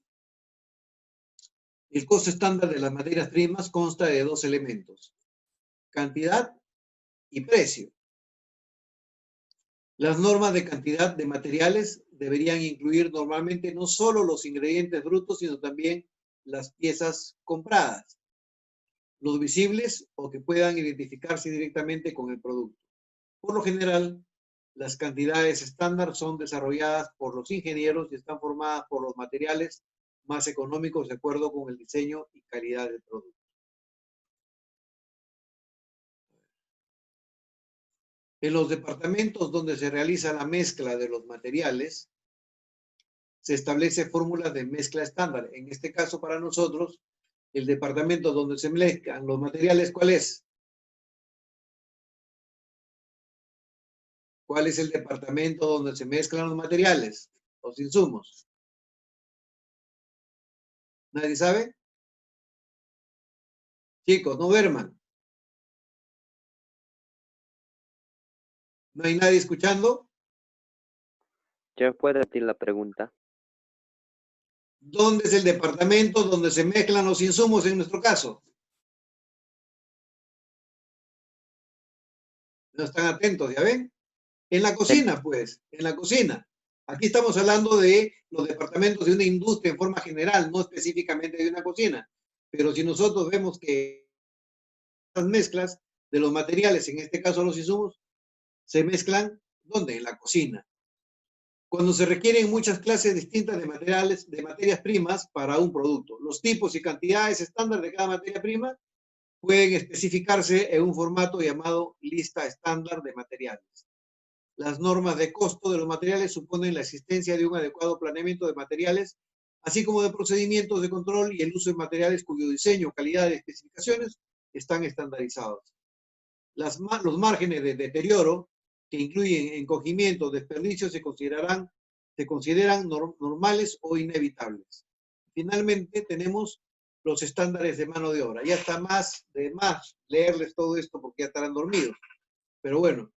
El costo estándar de las materias primas consta de dos elementos: cantidad y precio. Las normas de cantidad de materiales deberían incluir normalmente no solo los ingredientes brutos, sino también las piezas compradas, los visibles o que puedan identificarse directamente con el producto. Por lo general, las cantidades estándar son desarrolladas por los ingenieros y están formadas por los materiales más económicos de acuerdo con el diseño y calidad del producto. En los departamentos donde se realiza la mezcla de los materiales, se establece fórmulas de mezcla estándar. En este caso, para nosotros, el departamento donde se mezclan los materiales, ¿cuál es? ¿Cuál es el departamento donde se mezclan los materiales, los insumos? ¿Nadie sabe? Chicos, no duerman. ¿No hay nadie escuchando? ¿Ya puede repetir la pregunta? ¿Dónde es el departamento donde se mezclan los insumos en nuestro caso? No están atentos, ¿ya ven? En la cocina, pues, en la cocina. Aquí estamos hablando de los departamentos de una industria en forma general, no específicamente de una cocina. Pero si nosotros vemos que las mezclas de los materiales, en este caso los insumos, se mezclan, ¿dónde? En la cocina. Cuando se requieren muchas clases distintas de materiales, de materias primas para un producto. Los tipos y cantidades estándar de cada materia prima pueden especificarse en un formato llamado lista estándar de materiales. Las normas de costo de los materiales suponen la existencia de un adecuado planeamiento de materiales, así como de procedimientos de control y el uso de materiales cuyo diseño, calidad y especificaciones están estandarizados. Los márgenes de deterioro, que incluyen encogimiento, desperdicios, se consideran normales o inevitables. Finalmente, tenemos los estándares de mano de obra. Ya está más leerles todo esto porque ya estarán dormidos. Pero bueno,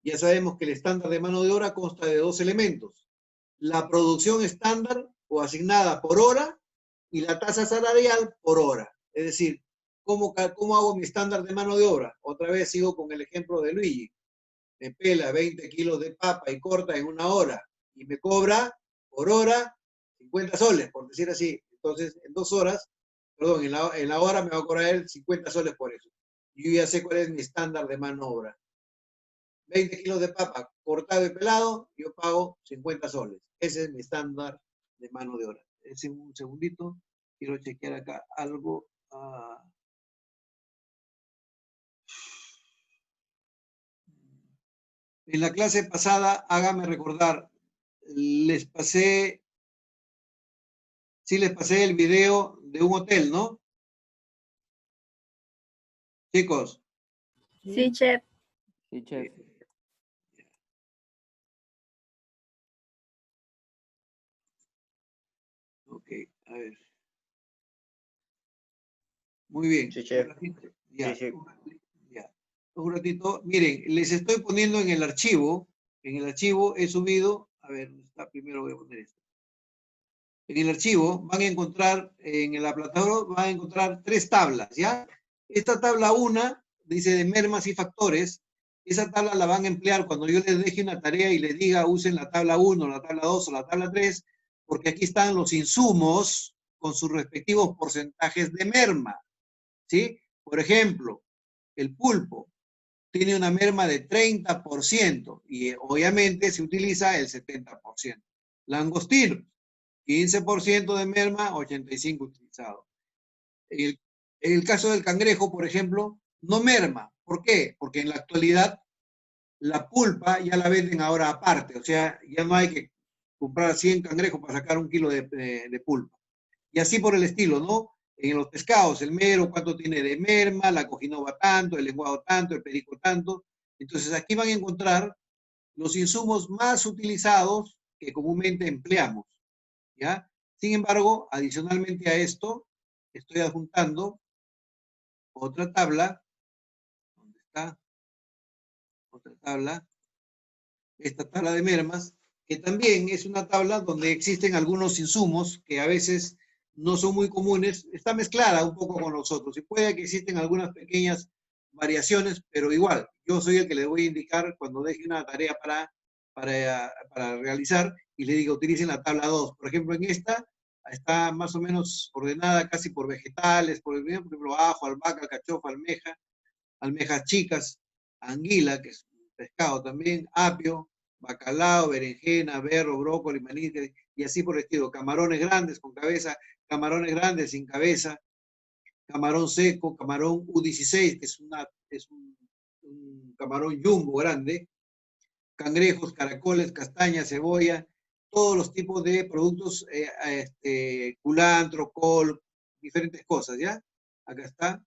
ya sabemos que el estándar de mano de obra consta de dos elementos: la producción estándar o asignada por hora y la tasa salarial por hora. Es decir, ¿cómo hago mi estándar de mano de obra? Otra vez sigo con el ejemplo de Luigi. Me pela 20 kilos de papa y corta en 1 hora y me cobra por hora 50 soles, por decir así. Entonces, en 2 horas, perdón, en la hora me va a cobrar él 50 soles por eso. Yo ya sé cuál es mi estándar de mano de obra. 20 kilos de papa cortado y pelado, yo pago 50 soles. Ese es mi estándar de mano de obra. un segundito, quiero chequear acá algo. En la clase pasada, hágame recordar, les pasé el video de un hotel, ¿no? Chicos. Sí, chef. Sí, chef. Ok, a ver. Muy bien. Sí, chef. Un ratito. Ya, Sí, sí. ya. Un ratito. Miren, les estoy poniendo en el archivo. En el archivo he subido. A ver, ¿dónde está? Primero voy a poner esto. En el archivo van a encontrar, en la plataforma van a encontrar 3 tablas, ¿ya? Esta tabla 1 dice de mermas y factores. Esa tabla la van a emplear cuando yo les deje una tarea y les diga usen la tabla 1, la tabla 2 o la tabla 3, porque aquí están los insumos con sus respectivos porcentajes de merma, ¿sí? Por ejemplo, el pulpo tiene una merma de 30% y obviamente se utiliza el 70%. Langostino, 15% de merma, 85% utilizado. En el caso del cangrejo, por ejemplo, no merma. ¿Por qué? Porque en la actualidad la pulpa ya la venden ahora aparte, o sea, ya no hay que comprar 100 cangrejos para sacar 1 kilo de pulpa. Y así por el estilo, ¿no? En los pescados, el mero, cuánto tiene de merma, la cojinova tanto, el lenguado tanto, el perico tanto. Entonces aquí van a encontrar los insumos más utilizados que comúnmente empleamos, ¿ya? Sin embargo, adicionalmente a esto, estoy adjuntando otra tabla. ¿Dónde está? Otra tabla. Esta tabla de mermas, que también es una tabla donde existen algunos insumos que a veces no son muy comunes. Está mezclada un poco con los otros y puede que existen algunas pequeñas variaciones, pero igual, yo soy el que le voy a indicar cuando deje una tarea para realizar y le diga utilicen la tabla 2. Por ejemplo, en esta está más o menos ordenada casi por vegetales, por ejemplo, ajo, albahaca, alcachofa, almeja, almejas chicas, anguila, que es un pescado también, apio, bacalao, berenjena, berro, brócoli, maní, y así por el estilo. Camarones grandes con cabeza, camarones grandes sin cabeza, camarón seco, camarón U16, que es un camarón jumbo grande, cangrejos, caracoles, castañas, cebolla, todos los tipos de productos, culantro, col, diferentes cosas, ¿ya? Acá está,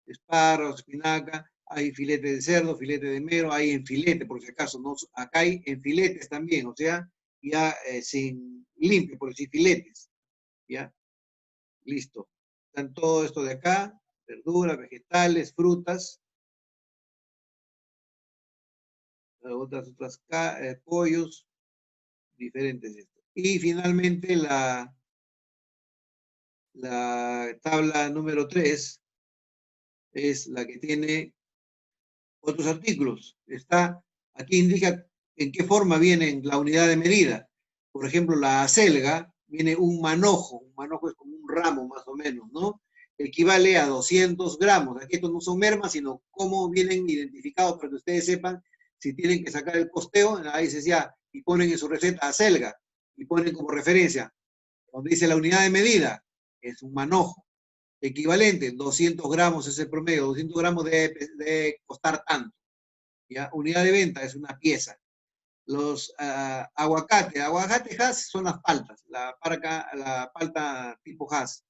espárragos, espinaca, hay filete de cerdo, filete de mero, hay en filete, por si acaso, ¿no? Acá hay en filetes también, o sea, ya sin limpio, por decir filetes, ¿ya? Listo. Están todo esto de acá, verduras, vegetales, frutas, otras pollos, diferentes. Y finalmente la tabla número 3 es la que tiene otros artículos. Aquí indica en qué forma viene la unidad de medida. Por ejemplo, la acelga viene un manojo es como un ramo más o menos, ¿no? Equivale a 200 gramos. Aquí estos no son mermas, sino cómo vienen identificados para que ustedes sepan si tienen que sacar el costeo, ahí se decía, y ponen en su receta acelga, y ponen como referencia, donde dice la unidad de medida, es un manojo. Equivalente, 200 gramos es el promedio, 200 gramos debe costar tanto. ¿Ya? Unidad de venta es una pieza. Los aguacates Hass son las paltas, la palta tipo Hass.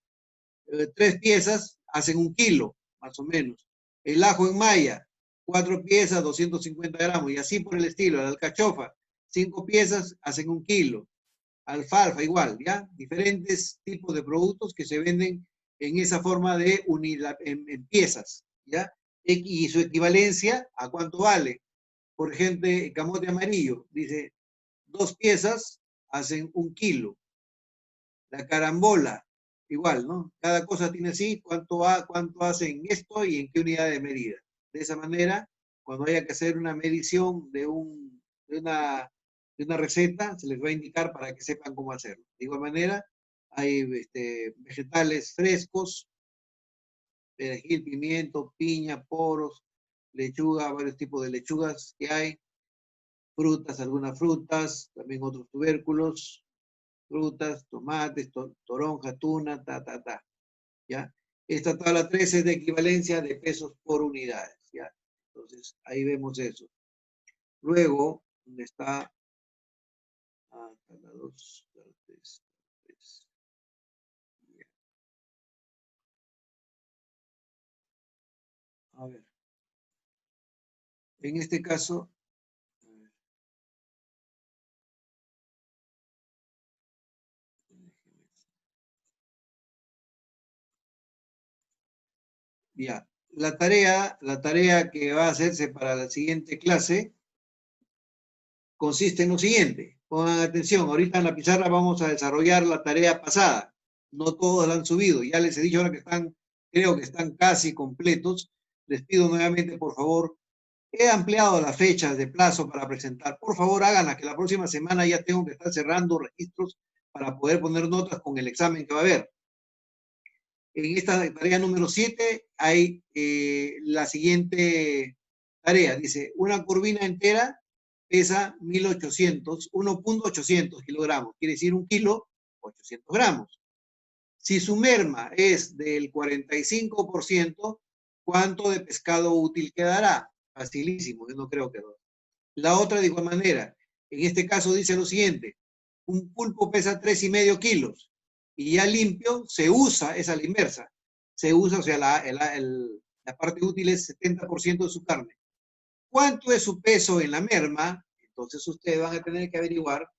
3 piezas hacen 1 kilo, más o menos. El ajo en malla, 4 piezas, 250 gramos, y así por el estilo. La alcachofa, 5 piezas hacen 1 kilo. Alfalfa igual, ¿ya? Diferentes tipos de productos que se venden en esa forma de unidad, en piezas, ¿ya? Y su equivalencia, ¿a cuánto vale? Por ejemplo, el camote amarillo, dice, 2 piezas hacen 1 kilo. La carambola, igual, ¿no? Cada cosa tiene así, cuánto hacen esto y en qué unidad de medida. De esa manera, cuando haya que hacer una medición de una receta, se les va a indicar para que sepan cómo hacerlo. De igual manera, hay vegetales frescos, perejil, pimiento, piña, poros, lechuga, varios tipos de lechugas que hay, frutas, algunas frutas, también otros tubérculos, frutas, tomates, toronja, tuna, ¿ya? Esta tabla 3 es de equivalencia de pesos por unidades, ¿ya? Entonces, ahí vemos eso. Luego, ¿dónde está? La 2, la 3. A ver. En este caso, ya, la tarea que va a hacerse para la siguiente clase consiste en lo siguiente. Pongan atención, ahorita en la pizarra vamos a desarrollar la tarea pasada. No todos la han subido. Ya les he dicho ahora que creo que están casi completos. Les pido nuevamente, por favor, he ampliado las fechas de plazo para presentar. Por favor, háganla, que la próxima semana ya tengo que estar cerrando registros para poder poner notas con el examen que va a haber. En esta tarea número 7 hay la siguiente tarea. Dice, una curvina entera pesa 1.800 kilogramos. Quiere decir 1 kilo, 800 gramos. Si su merma es del 45%, ¿cuánto de pescado útil quedará? Facilísimo, yo no creo que no. La otra de igual manera. En este caso dice lo siguiente. Un pulpo pesa 3,5 kilos. Y ya limpio se usa, esa es la inversa. Se usa, o sea, la parte útil es 70% de su carne. ¿Cuánto es su peso en la merma? Entonces ustedes van a tener que averiguar,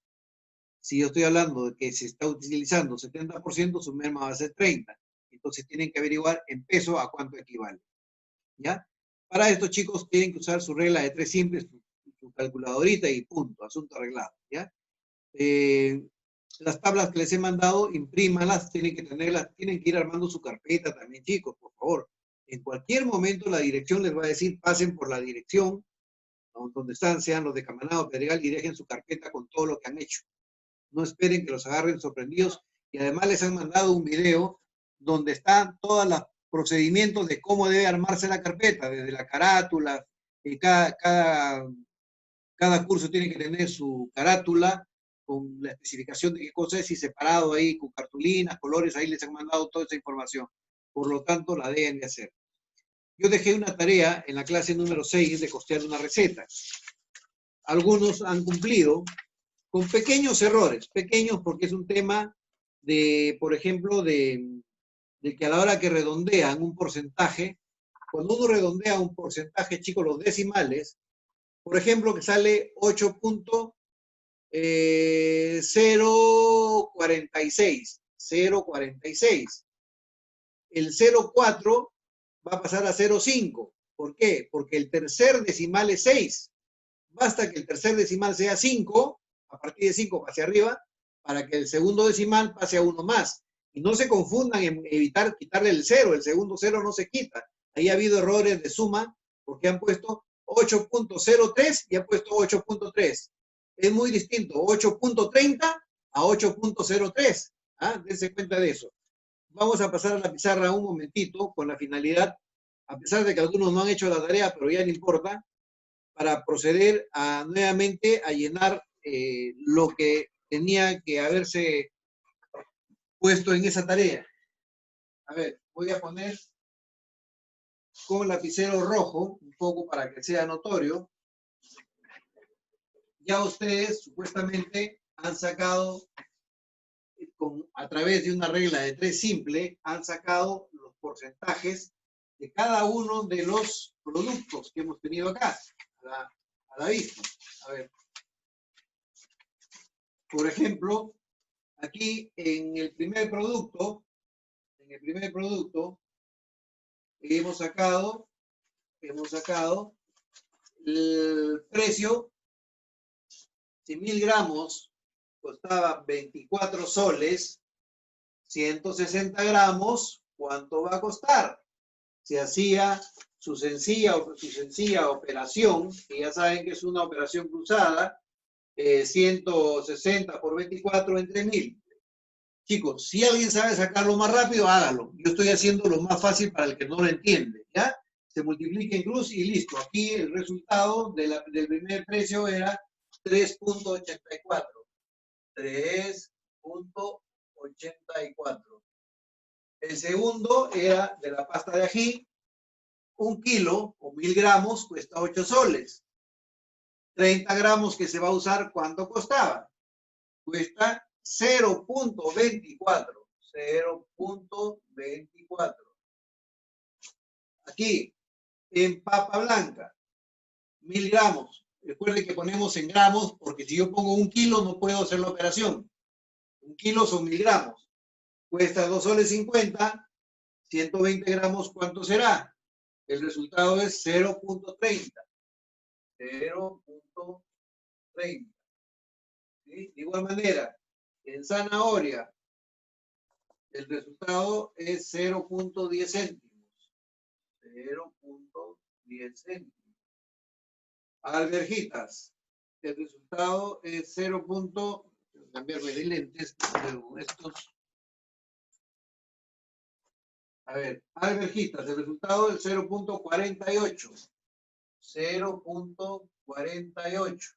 si yo estoy hablando de que se está utilizando 70%, su merma va a ser 30%. Entonces tienen que averiguar en peso a cuánto equivale. ¿Ya? Para esto, chicos, tienen que usar su regla de 3 simples, su calculadorita y punto, asunto arreglado. ¿Ya? Las tablas que les he mandado, imprímanlas, tienen que tenerlas, tienen que ir armando su carpeta también, chicos, por favor. En cualquier momento la dirección les va a decir, pasen por la dirección, donde están, sean los de Camaná o Pedregal, y dejen su carpeta con todo lo que han hecho. No esperen que los agarren sorprendidos. Y además les han mandado un video donde están todos los procedimientos de cómo debe armarse la carpeta, desde la carátula, cada curso tiene que tener su carátula con la especificación de qué cosa es y separado ahí con cartulinas, colores, ahí les han mandado toda esa información. Por lo tanto, la deben de hacer. Yo dejé una tarea en la clase número 6 de costear una receta. Algunos han cumplido con pequeños errores, pequeños porque es un tema de, por ejemplo, de que a la hora que redondean un porcentaje, cuando uno redondea un porcentaje, chicos, los decimales, por ejemplo, que sale 8.046, 0.46. El 0.4 va a pasar a 0.5. ¿Por qué? Porque el tercer decimal es 6. Basta que el tercer decimal sea 5, a partir de 5 hacia arriba, para que el segundo decimal pase a 1 más. Y no se confundan en evitar quitarle el 0, el segundo 0 no se quita. Ahí ha habido errores de suma, porque han puesto 8.03 y han puesto 8.3. Es muy distinto, 8.30 a 8.03. ¿Ah? Dense cuenta de eso. Vamos a pasar a la pizarra un momentito con la finalidad, a pesar de que algunos no han hecho la tarea, pero ya no importa, para proceder nuevamente a llenar lo que tenía que haberse puesto en esa tarea. A ver, voy a poner con lapicero rojo, un poco para que sea notorio. Ya ustedes supuestamente han sacado, a través de una regla de 3 simple, han sacado los porcentajes de cada uno de los productos que hemos tenido acá, a la vista. A ver. Por ejemplo, aquí en el primer producto, hemos sacado el precio, si 1.000 gramos costaba 24 soles, 160 gramos, ¿cuánto va a costar? Se hacía su sencilla operación, que ya saben que es una operación cruzada, 160 por 24 entre 1.000. Chicos, si alguien sabe sacarlo más rápido, hágalo. Yo estoy haciendo lo más fácil para el que no lo entiende, ¿ya? Se multiplica en cruz y listo. Aquí el resultado del primer precio era 3.84. 3.84. 0.84. El segundo era de la pasta de ají. 1 kilo o 1000 gramos cuesta 8 soles. 30 gramos que se va a usar, ¿cuánto costaba? Cuesta 0.24. 0.24. Aquí, en papa blanca, 1000 gramos. Recuerden que ponemos en gramos, porque si yo pongo 1 kilo no puedo hacer la operación. 1 kilo son 1000 gramos. Cuesta 2 soles 50. 120 gramos, ¿cuánto será? El resultado es 0.30. 0.30. ¿Sí? De igual manera, en zanahoria, el resultado es 0.10 céntimos. 0.10 céntimos. Alverjitas, el resultado es 0. Cambiarme de lentes, estos. A ver, alverjitas, el resultado es 0.48. 0.48.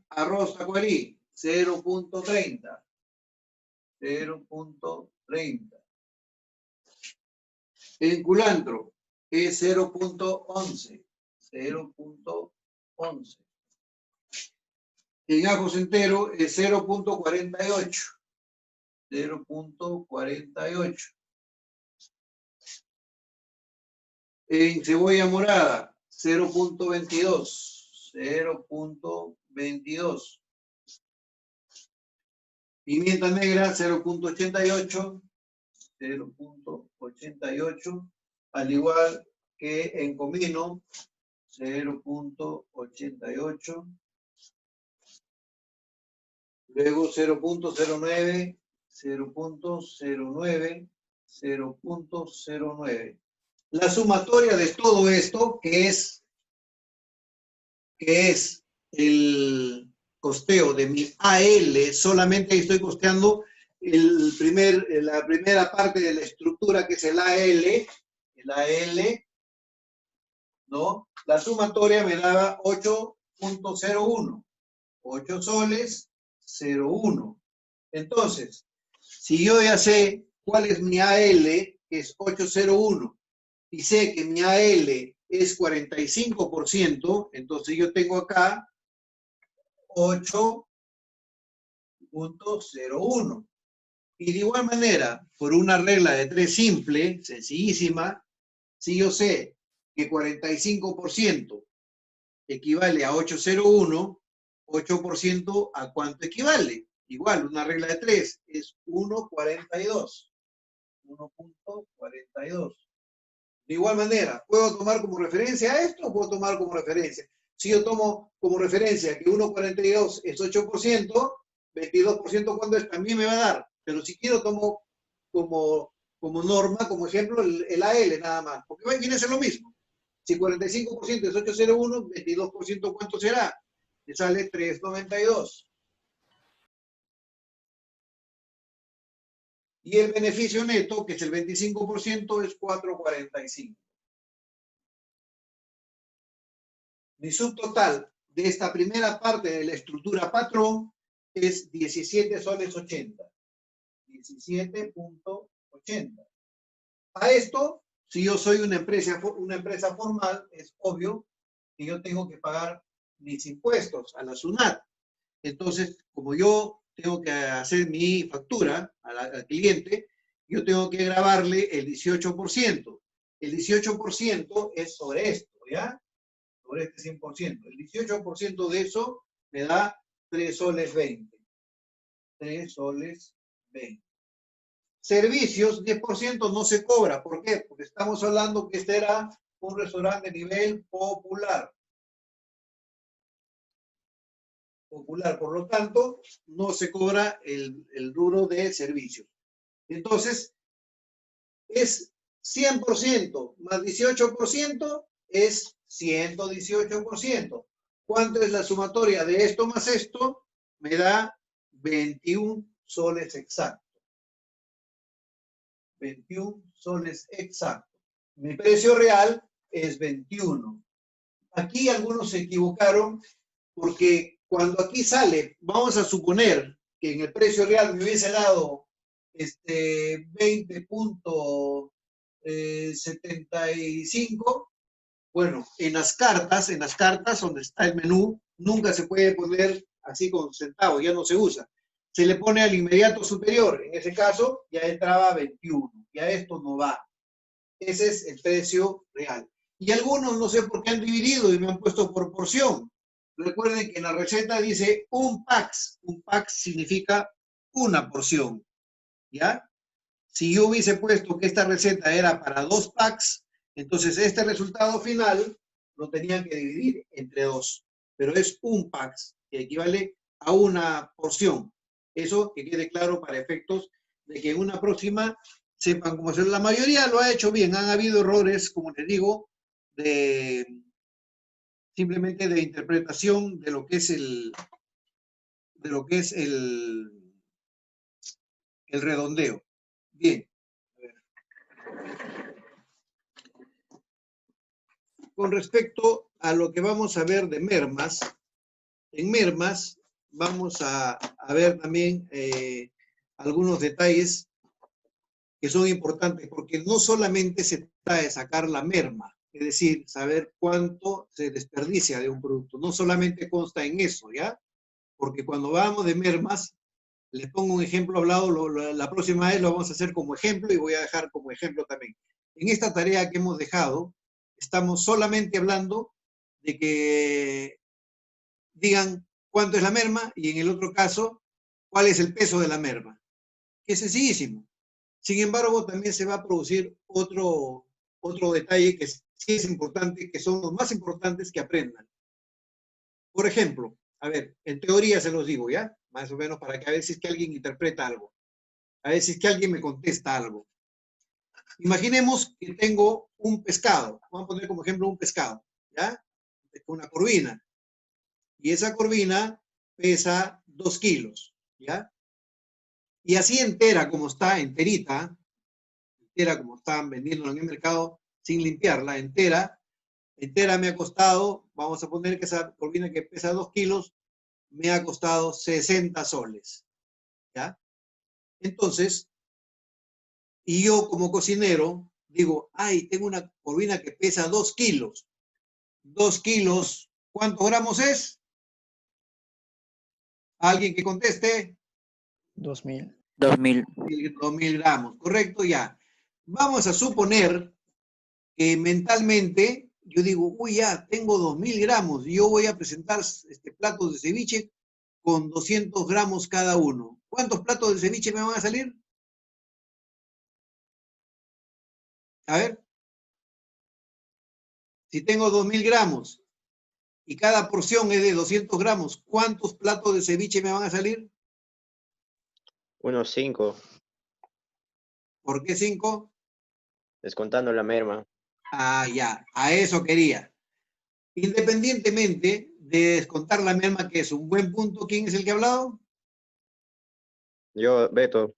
Arroz tacuarí, 0.30. 0.30. En culantro es 0.11. 0.11. En ajos entero es 0.48. 0.48. En cebolla morada, 0.22. 0.22. Pimienta negra, 0.88. 0.88. Al igual que en comino, 0.88. Luego 0.09. 0.09. 0.09. La sumatoria de todo esto, que es el costeo de mi AL, solamente estoy costeando la primera parte de la estructura, que es el AL, ¿no? La sumatoria me daba 8.01, 8 soles 0.1. Entonces, si yo ya sé cuál es mi AL, que es 8.01, y sé que mi AL es 45%, entonces yo tengo acá 8.01. Y de igual manera, por una regla de 3 simple, sencillísima, si yo sé que 45% equivale a 8.01, 8% ¿a cuánto equivale? Igual, una regla de 3 es 1.42. 1.42. De igual manera, ¿puedo tomar como referencia esto o puedo tomar como referencia? Si yo tomo como referencia que 1.42 es 8%, 22% ¿cuándo es? También me va a dar. Pero si quiero tomo como norma, como ejemplo, el AL nada más. Porque viene a ser lo mismo. Si 45% es 8.01, 22% ¿cuánto será? Me sale 3.92. Y el beneficio neto, que es el 25%, es 4.45. Mi subtotal de esta primera parte de la estructura patrón es 17 soles 80. 17.80. A esto, si yo soy una empresa formal, es obvio que yo tengo que pagar mis impuestos a la SUNAT. Entonces, como yo tengo que hacer mi factura al cliente, yo tengo que grabarle el 18%. El 18% es sobre esto, ¿ya? Sobre este 100%. El 18% de eso me da 3 soles 20. 3 soles 20. Servicios, 10% no se cobra. ¿Por qué? Porque estamos hablando que este era un restaurante de nivel popular. Por lo tanto, no se cobra el rubro de servicios. Entonces, es 100% más 18% es 118%. ¿Cuánto es la sumatoria de esto más esto? Me da 21 soles exactos. 21 soles exactos. Mi precio real es 21. Aquí algunos se equivocaron porque cuando aquí sale, vamos a suponer que en el precio real me hubiese dado 20.75, bueno, en las cartas donde está el menú, nunca se puede poner así con centavos, ya no se usa. Se le pone al inmediato superior, en ese caso ya entraba 21, ya esto no va. Ese es el precio real. Y algunos no sé por qué han dividido y me han puesto por porción. Recuerden que en la receta dice un pax. Un pax significa una porción, ¿ya? Si yo hubiese puesto que esta receta era para 2 packs, entonces este resultado final lo tenían que dividir entre 2. Pero es un pax, que equivale a una porción. Eso que quede claro para efectos de que en una próxima sepan cómo hacerlo. La mayoría lo ha hecho bien. Han habido errores, como les digo, simplemente de interpretación de lo que es el redondeo. Bien. Con respecto a lo que vamos a ver de mermas, en mermas vamos a ver también algunos detalles que son importantes, porque no solamente se trata de sacar la merma, es decir, saber cuánto se desperdicia de un producto, no solamente consta en eso, ¿ya? Porque cuando vamos de mermas, les pongo un ejemplo hablado, la próxima vez lo vamos a hacer como ejemplo y voy a dejar como ejemplo también. En esta tarea que hemos dejado, estamos solamente hablando de que digan cuánto es la merma y en el otro caso, cuál es el peso de la merma. Que es sencillísimo. Sin embargo, también se va a producir otro detalle que sí es importante, que son los más importantes que aprendan. Por ejemplo, a ver, en teoría se los digo, ¿ya? Más o menos para que a ver si es que alguien interpreta algo. A ver si es que alguien me contesta algo. Imaginemos que tengo un pescado. Vamos a poner como ejemplo un pescado, ¿ya? Una corvina. Y esa corvina pesa 2 kilos, ¿ya? Y así entera, como está, enterita, entera como están vendiéndola en el mercado, sin limpiarla, entera me ha costado, vamos a poner que esa corvina que pesa 2 kilos, me ha costado 60 soles, ¿ya? Entonces, y yo como cocinero, digo, ay, tengo una corvina que pesa 2 kilos. 2 kilos, ¿cuántos gramos es? ¿Alguien que conteste? 2000. 2000. 2.000 gramos, ¿correcto? Ya. Vamos a suponer que mentalmente yo digo, uy, ya, tengo 2.000 gramos y yo voy a presentar platos de ceviche con 200 gramos cada uno. ¿Cuántos platos de ceviche me van a salir? A ver, si tengo 2.000 gramos y cada porción es de 200 gramos, ¿cuántos platos de ceviche me van a salir? Unos 5, ¿Por qué 5? descontando la merma. Ah, ya, a eso quería. Independientemente de descontar la merma, que es un buen punto, ¿quién es el que ha hablado? Yo, Beto,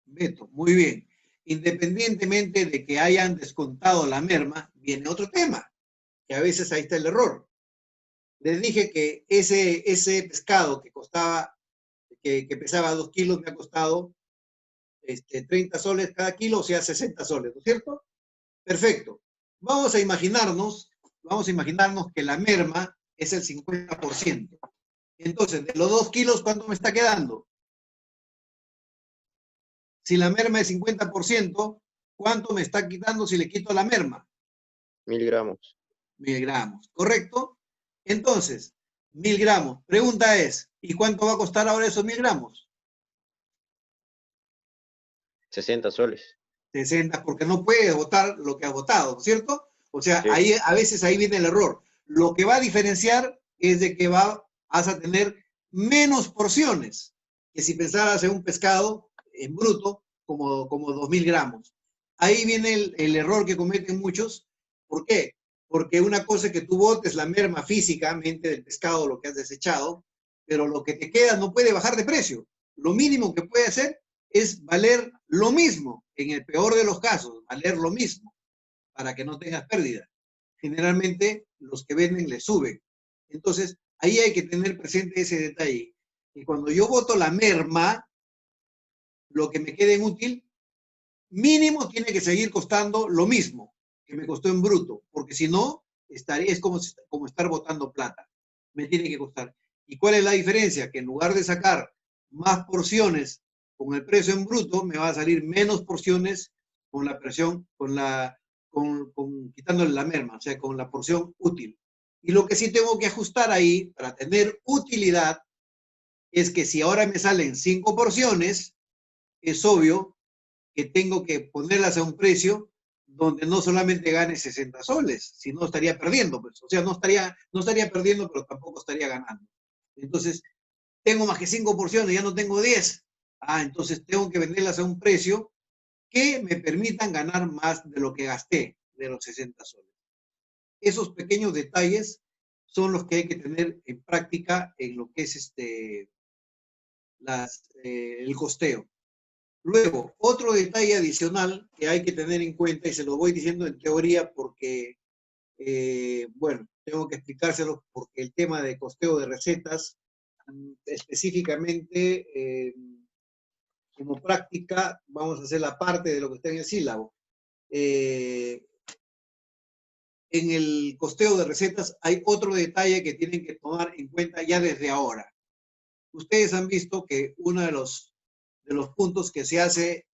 Beto, muy bien. Independientemente de que hayan descontado la merma, viene otro tema, que a veces ahí está el error. Les dije que ese pescado que costaba, que pesaba 2 kilos, me ha costado 30 soles cada kilo, o sea, 60 soles, ¿no es cierto? Perfecto. Vamos a imaginarnos que la merma es el 50%. Entonces, de los 2 kilos, ¿cuánto me está quedando? Si la merma es 50%, ¿cuánto me está quitando si le quito la merma? 1000 gramos. 1.000 gramos, ¿correcto? Entonces, 1.000 gramos. Pregunta es, ¿y cuánto va a costar ahora esos 1.000 gramos? 60 soles. 60, porque no puedes votar lo que has votado, ¿cierto? O sea, Sí. ahí, a veces ahí viene el error. Lo que va a diferenciar es de que vas a tener menos porciones que si pensaras en un pescado en bruto como 2.000 gramos. Ahí viene el error que cometen muchos. ¿Por qué? Porque una cosa es que tú votes la merma físicamente del pescado, lo que has desechado, pero lo que te queda no puede bajar de precio. Lo mínimo que puede hacer es valer lo mismo, en el peor de los casos, valer lo mismo, para que no tengas pérdida. Generalmente los que venden le suben. Entonces, ahí hay que tener presente ese detalle. Que cuando yo boto la merma, lo que me quede en útil, mínimo tiene que seguir costando lo mismo que me costó en bruto, porque si no, es como estar botando plata. Me tiene que costar. ¿Y cuál es la diferencia? Que en lugar de sacar más porciones con el precio en bruto, me va a salir menos porciones con la presión, quitándole la merma, o sea, con la porción útil. Y lo que sí tengo que ajustar ahí para tener utilidad es que si ahora me salen 5 porciones, es obvio que tengo que ponerlas a un precio donde no solamente gane 60 soles, sino estaría perdiendo, pues. O sea, no estaría perdiendo, pero tampoco estaría ganando. Entonces, tengo más que 5 porciones, ya no tengo 10. Entonces tengo que venderlas a un precio que me permitan ganar más de lo que gasté, de los 60 soles. Esos pequeños detalles son los que hay que tener en práctica en lo que es el costeo. Luego, otro detalle adicional que hay que tener en cuenta, y se lo voy diciendo en teoría porque, bueno, tengo que explicárselo porque el tema de costeo de recetas, específicamente como práctica, vamos a hacer la parte de lo que está en el sílabo. En el costeo de recetas hay otro detalle que tienen que tomar en cuenta ya desde ahora. Ustedes han visto que uno de los puntos que se hace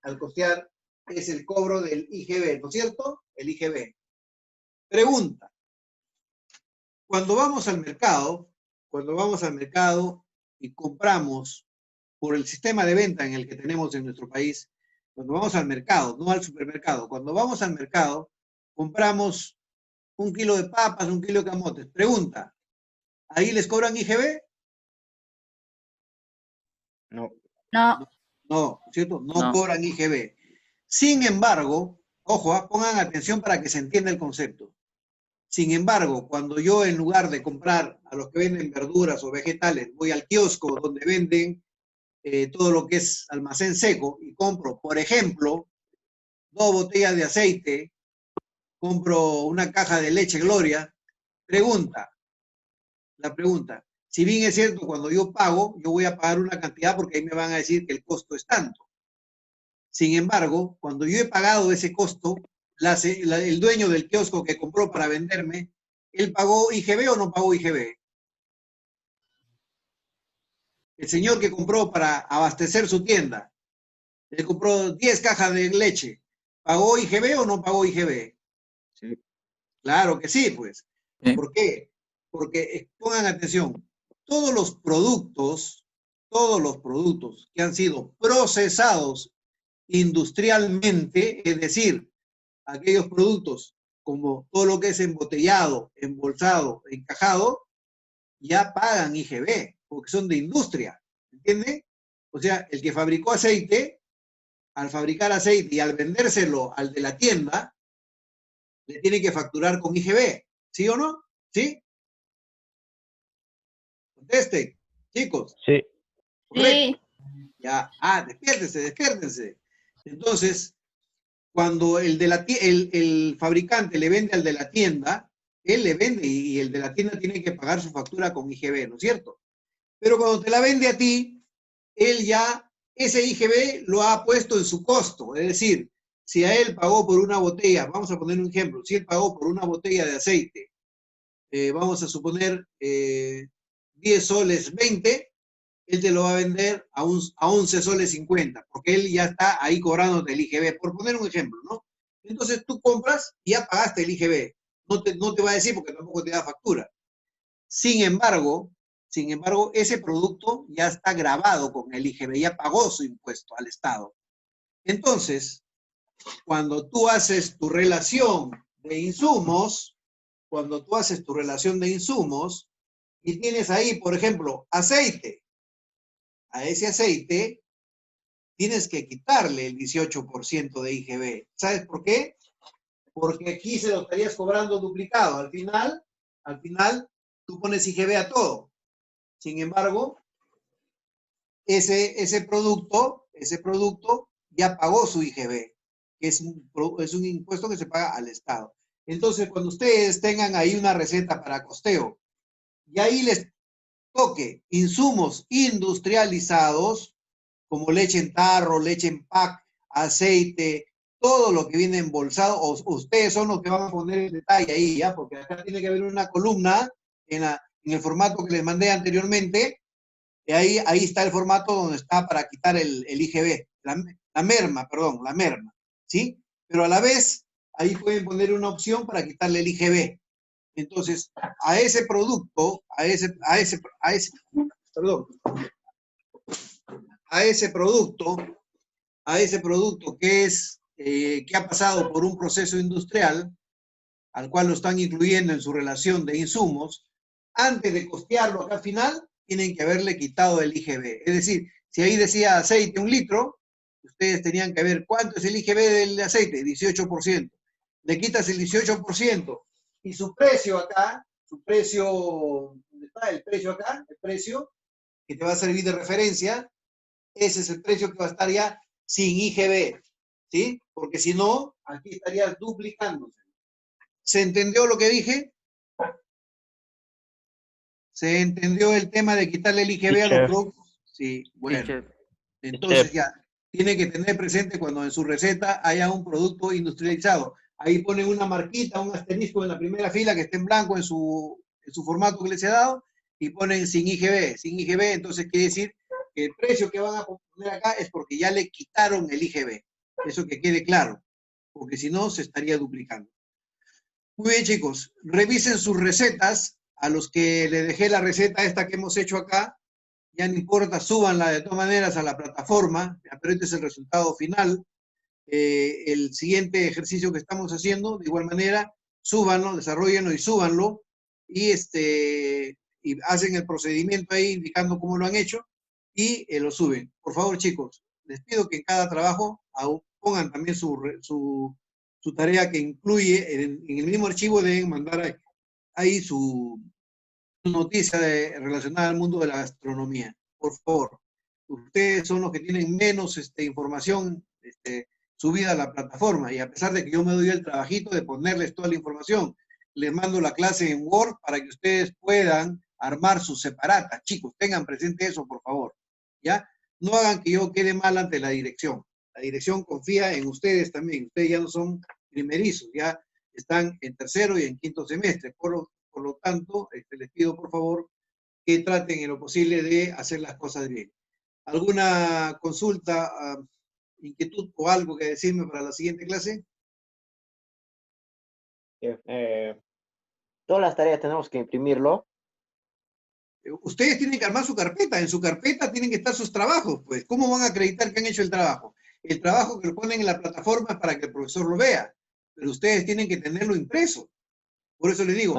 al costear es el cobro del IGB, ¿no es cierto? El IGB. Pregunta. Cuando vamos al mercado y compramos por el sistema de venta en el que tenemos en nuestro país, cuando vamos al mercado, no al supermercado, cuando vamos al mercado, compramos 1 kilo de papas, 1 kilo de camotes. Pregunta, ¿ahí les cobran IGB? No. No, No, ¿cierto? No No. cobran IGB. Sin embargo, ojo, pongan atención para que se entienda el concepto. Sin embargo, cuando yo en lugar de comprar a los que venden verduras o vegetales, voy al kiosco donde venden todo lo que es almacén seco y compro, por ejemplo, 2 botellas de aceite, compro una caja de leche Gloria, la pregunta, si bien es cierto, cuando yo pago, yo voy a pagar una cantidad porque ahí me van a decir que el costo es tanto. Sin embargo, cuando yo he pagado ese costo, el dueño del kiosco que compró para venderme, ¿él pagó IGB o no pagó IGB? El señor que compró para abastecer su tienda, le compró 10 cajas de leche, ¿pagó IGB o no pagó IGB? Sí. Claro que sí, pues. Sí. ¿Por qué? Porque, pongan atención, todos los productos que han sido procesados industrialmente, es decir, aquellos productos como todo lo que es embotellado, embolsado, encajado, ya pagan IGB, porque son de industria, ¿entiende? O sea, el que fabricó aceite, al fabricar aceite y al vendérselo al de la tienda, le tiene que facturar con IGB, ¿sí o no? ¿Sí? Contesten, chicos. Sí. Correcto. Ya, despiértense. Entonces, cuando el fabricante le vende al de la tienda, él le vende y el de la tienda tiene que pagar su factura con IGB, ¿no es cierto? Pero cuando te la vende a ti, él ya, ese IGB lo ha puesto en su costo. Es decir, si a él pagó por una botella, vamos a poner un ejemplo, si él pagó por una botella de aceite, vamos a suponer 10 soles 20, él te lo va a vender a 11 soles 50, porque él ya está ahí cobrándote el IGB, por poner un ejemplo, ¿no? Entonces tú compras y ya pagaste el IGB. No te va a decir porque tampoco te da factura. Sin embargo, ese producto ya está grabado con el IGB, ya pagó su impuesto al Estado. Entonces, cuando tú haces tu relación de insumos, y tienes ahí, por ejemplo, aceite, a ese aceite tienes que quitarle el 18% de IGB. ¿Sabes por qué? Porque aquí se lo estarías cobrando duplicado. Al final, tú pones IGB a todo. Sin embargo, ese producto ya pagó su IGB, que es un impuesto que se paga al Estado. Entonces, cuando ustedes tengan ahí una receta para costeo y ahí les toque insumos industrializados, como leche en tarro, leche en pack, aceite, todo lo que viene embolsado, ustedes son los que van a poner el detalle ahí, ¿ya? Porque acá tiene que haber una columna en el formato que les mandé anteriormente, y ahí está el formato donde está para quitar el IGB, la merma, ¿sí? Pero a la vez, ahí pueden poner una opción para quitarle el IGB. Entonces, a ese producto, a ese producto que es, que ha pasado por un proceso industrial, al cual lo están incluyendo en su relación de insumos, antes de costearlo acá al final, tienen que haberle quitado el IGB. Es decir, si ahí decía aceite 1 litro, ustedes tenían que ver cuánto es el IGB del aceite, 18%. Le quitas el 18% y su precio acá, ¿dónde está el precio acá? El precio que te va a servir de referencia, ese es el precio que va a estar ya sin IGB, ¿sí? Porque si no, aquí estarías duplicándose. ¿Se entendió lo que dije? ¿Se entendió el tema de quitarle el IGB a los Chef. productos? Sí, Sí, bueno. chef. Entonces Chef. ya, tiene que tener presente cuando en su receta haya un producto industrializado. Ahí pone una marquita, un asterisco en la primera fila que esté en blanco en su formato que les he dado y ponen sin IGB. Sin IGB, entonces quiere decir que el precio que van a poner acá es porque ya le quitaron el IGB. Eso que quede claro, porque si no se estaría duplicando. Muy bien, chicos, revisen sus recetas. A los que le dejé la receta esta que hemos hecho acá, ya no importa, súbanla de todas maneras a la plataforma, pero este es el resultado final. El siguiente ejercicio que estamos haciendo, de igual manera, súbanlo, desarrollenlo y súbanlo, y hacen el procedimiento ahí indicando cómo lo han hecho, y lo suben. Por favor, chicos, les pido que en cada trabajo pongan también su tarea que incluye, en el mismo archivo deben mandar ahí su noticia relacionada al mundo de la gastronomía. Por favor, ustedes son los que tienen menos información subida a la plataforma, y a pesar de que yo me doy el trabajito de ponerles toda la información, les mando la clase en Word para que ustedes puedan armar sus separatas. Chicos, tengan presente eso, por favor, ¿ya? No hagan que yo quede mal ante la dirección. La dirección confía en ustedes también. Ustedes ya no son primerizos, ya están en tercero y en quinto semestre. Por lo tanto, les pido por favor que traten en lo posible de hacer las cosas bien. ¿Alguna consulta, inquietud o algo que decirme para la siguiente clase? Todas las tareas tenemos que imprimirlo. Ustedes tienen que armar su carpeta. En su carpeta tienen que estar sus trabajos. Pues, ¿cómo van a acreditar que han hecho el trabajo? El trabajo que lo ponen en la plataforma es para que el profesor lo vea, pero ustedes tienen que tenerlo impreso. Por eso les digo,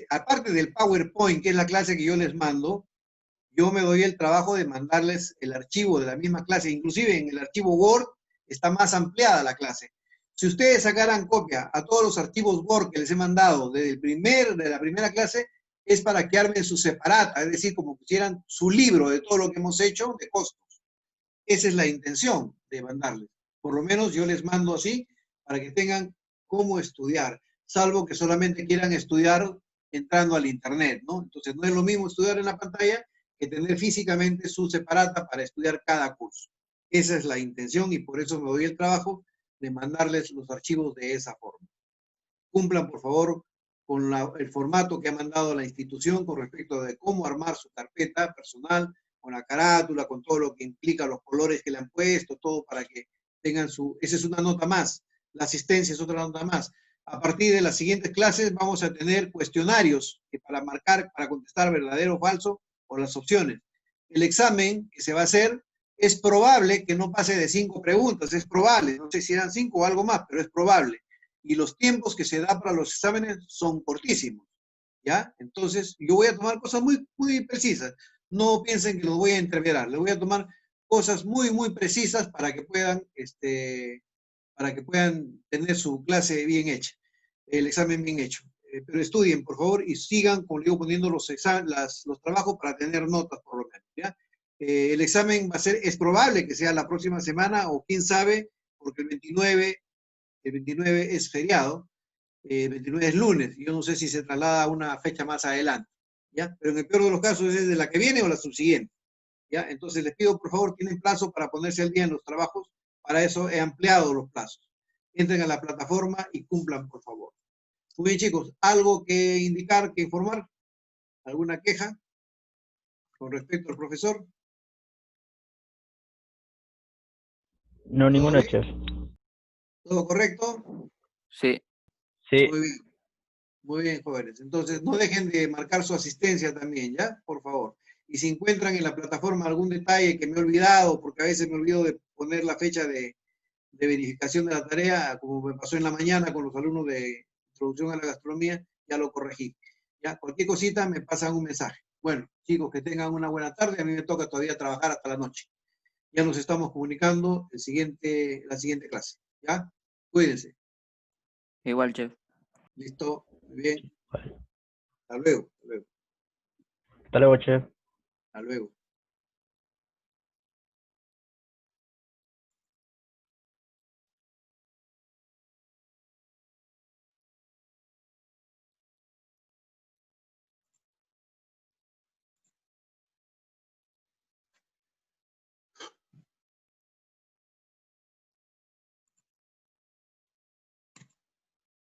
aparte del PowerPoint, que es la clase que yo les mando, yo me doy el trabajo de mandarles el archivo de la misma clase. Inclusive en el archivo Word está más ampliada la clase. Si ustedes sacaran copia a todos los archivos Word que les he mandado de la primera clase, es para que armen su separata, es decir, como pusieran su libro de todo lo que hemos hecho de costos. Esa es la intención de mandarles. Por lo menos yo les mando así para que tengan cómo estudiar, salvo que solamente quieran estudiar entrando al internet, ¿no? Entonces no es lo mismo estudiar en la pantalla que tener físicamente su separata para estudiar cada curso. Esa es la intención y por eso me doy el trabajo de mandarles los archivos de esa forma. Cumplan, por favor, con el formato que ha mandado la institución con respecto de cómo armar su carpeta personal, con la carátula, con todo lo que implica los colores que le han puesto, todo para que tengan esa es una nota más. La asistencia es otra nota más. A partir de las siguientes clases vamos a tener cuestionarios que para contestar verdadero o falso, o las opciones. El examen que se va a hacer es probable que no pase de 5 preguntas, es probable, no sé si eran 5 o algo más, pero es probable. Y los tiempos que se da para los exámenes son cortísimos, ¿ya? Entonces, yo voy a tomar cosas muy, muy precisas. No piensen que los voy a entreverar, les voy a tomar cosas muy, muy precisas para que puedan tener su clase bien hecha, el examen bien hecho. Pero estudien, por favor, y sigan, como digo, poniendo los trabajos para tener notas, por lo menos, ¿ya? El examen es probable que sea la próxima semana, o quién sabe, porque el 29 es feriado, el 29 es lunes, yo no sé si se traslada a una fecha más adelante. ¿ya? Pero en el peor de los casos es de la que viene o la subsiguiente, ¿ya? Entonces les pido, por favor, tienen plazo para ponerse al día en los trabajos. Para eso he ampliado los plazos. Entren a la plataforma y cumplan, por favor. Muy bien, chicos, ¿algo que indicar, que informar? ¿Alguna queja con respecto al profesor? No, ¿Todo ninguna, bien? chef. ¿Todo correcto? Sí. Sí, Muy bien, jóvenes. Entonces, no dejen de marcar su asistencia también, ¿ya? Por favor. Y si encuentran en la plataforma algún detalle que me he olvidado, porque a veces me olvido de poner la fecha de verificación de la tarea, como me pasó en la mañana con los alumnos de Introducción a la Gastronomía, ya lo corregí. Ya, cualquier cosita me pasan un mensaje. Bueno, chicos, que tengan una buena tarde. A mí me toca todavía trabajar hasta la noche. Ya nos estamos comunicando la siguiente clase. ¿Ya? Cuídense. Igual, chef. Listo. Muy bien. Hasta luego. Hasta luego. hasta luego, chef. Hasta luego.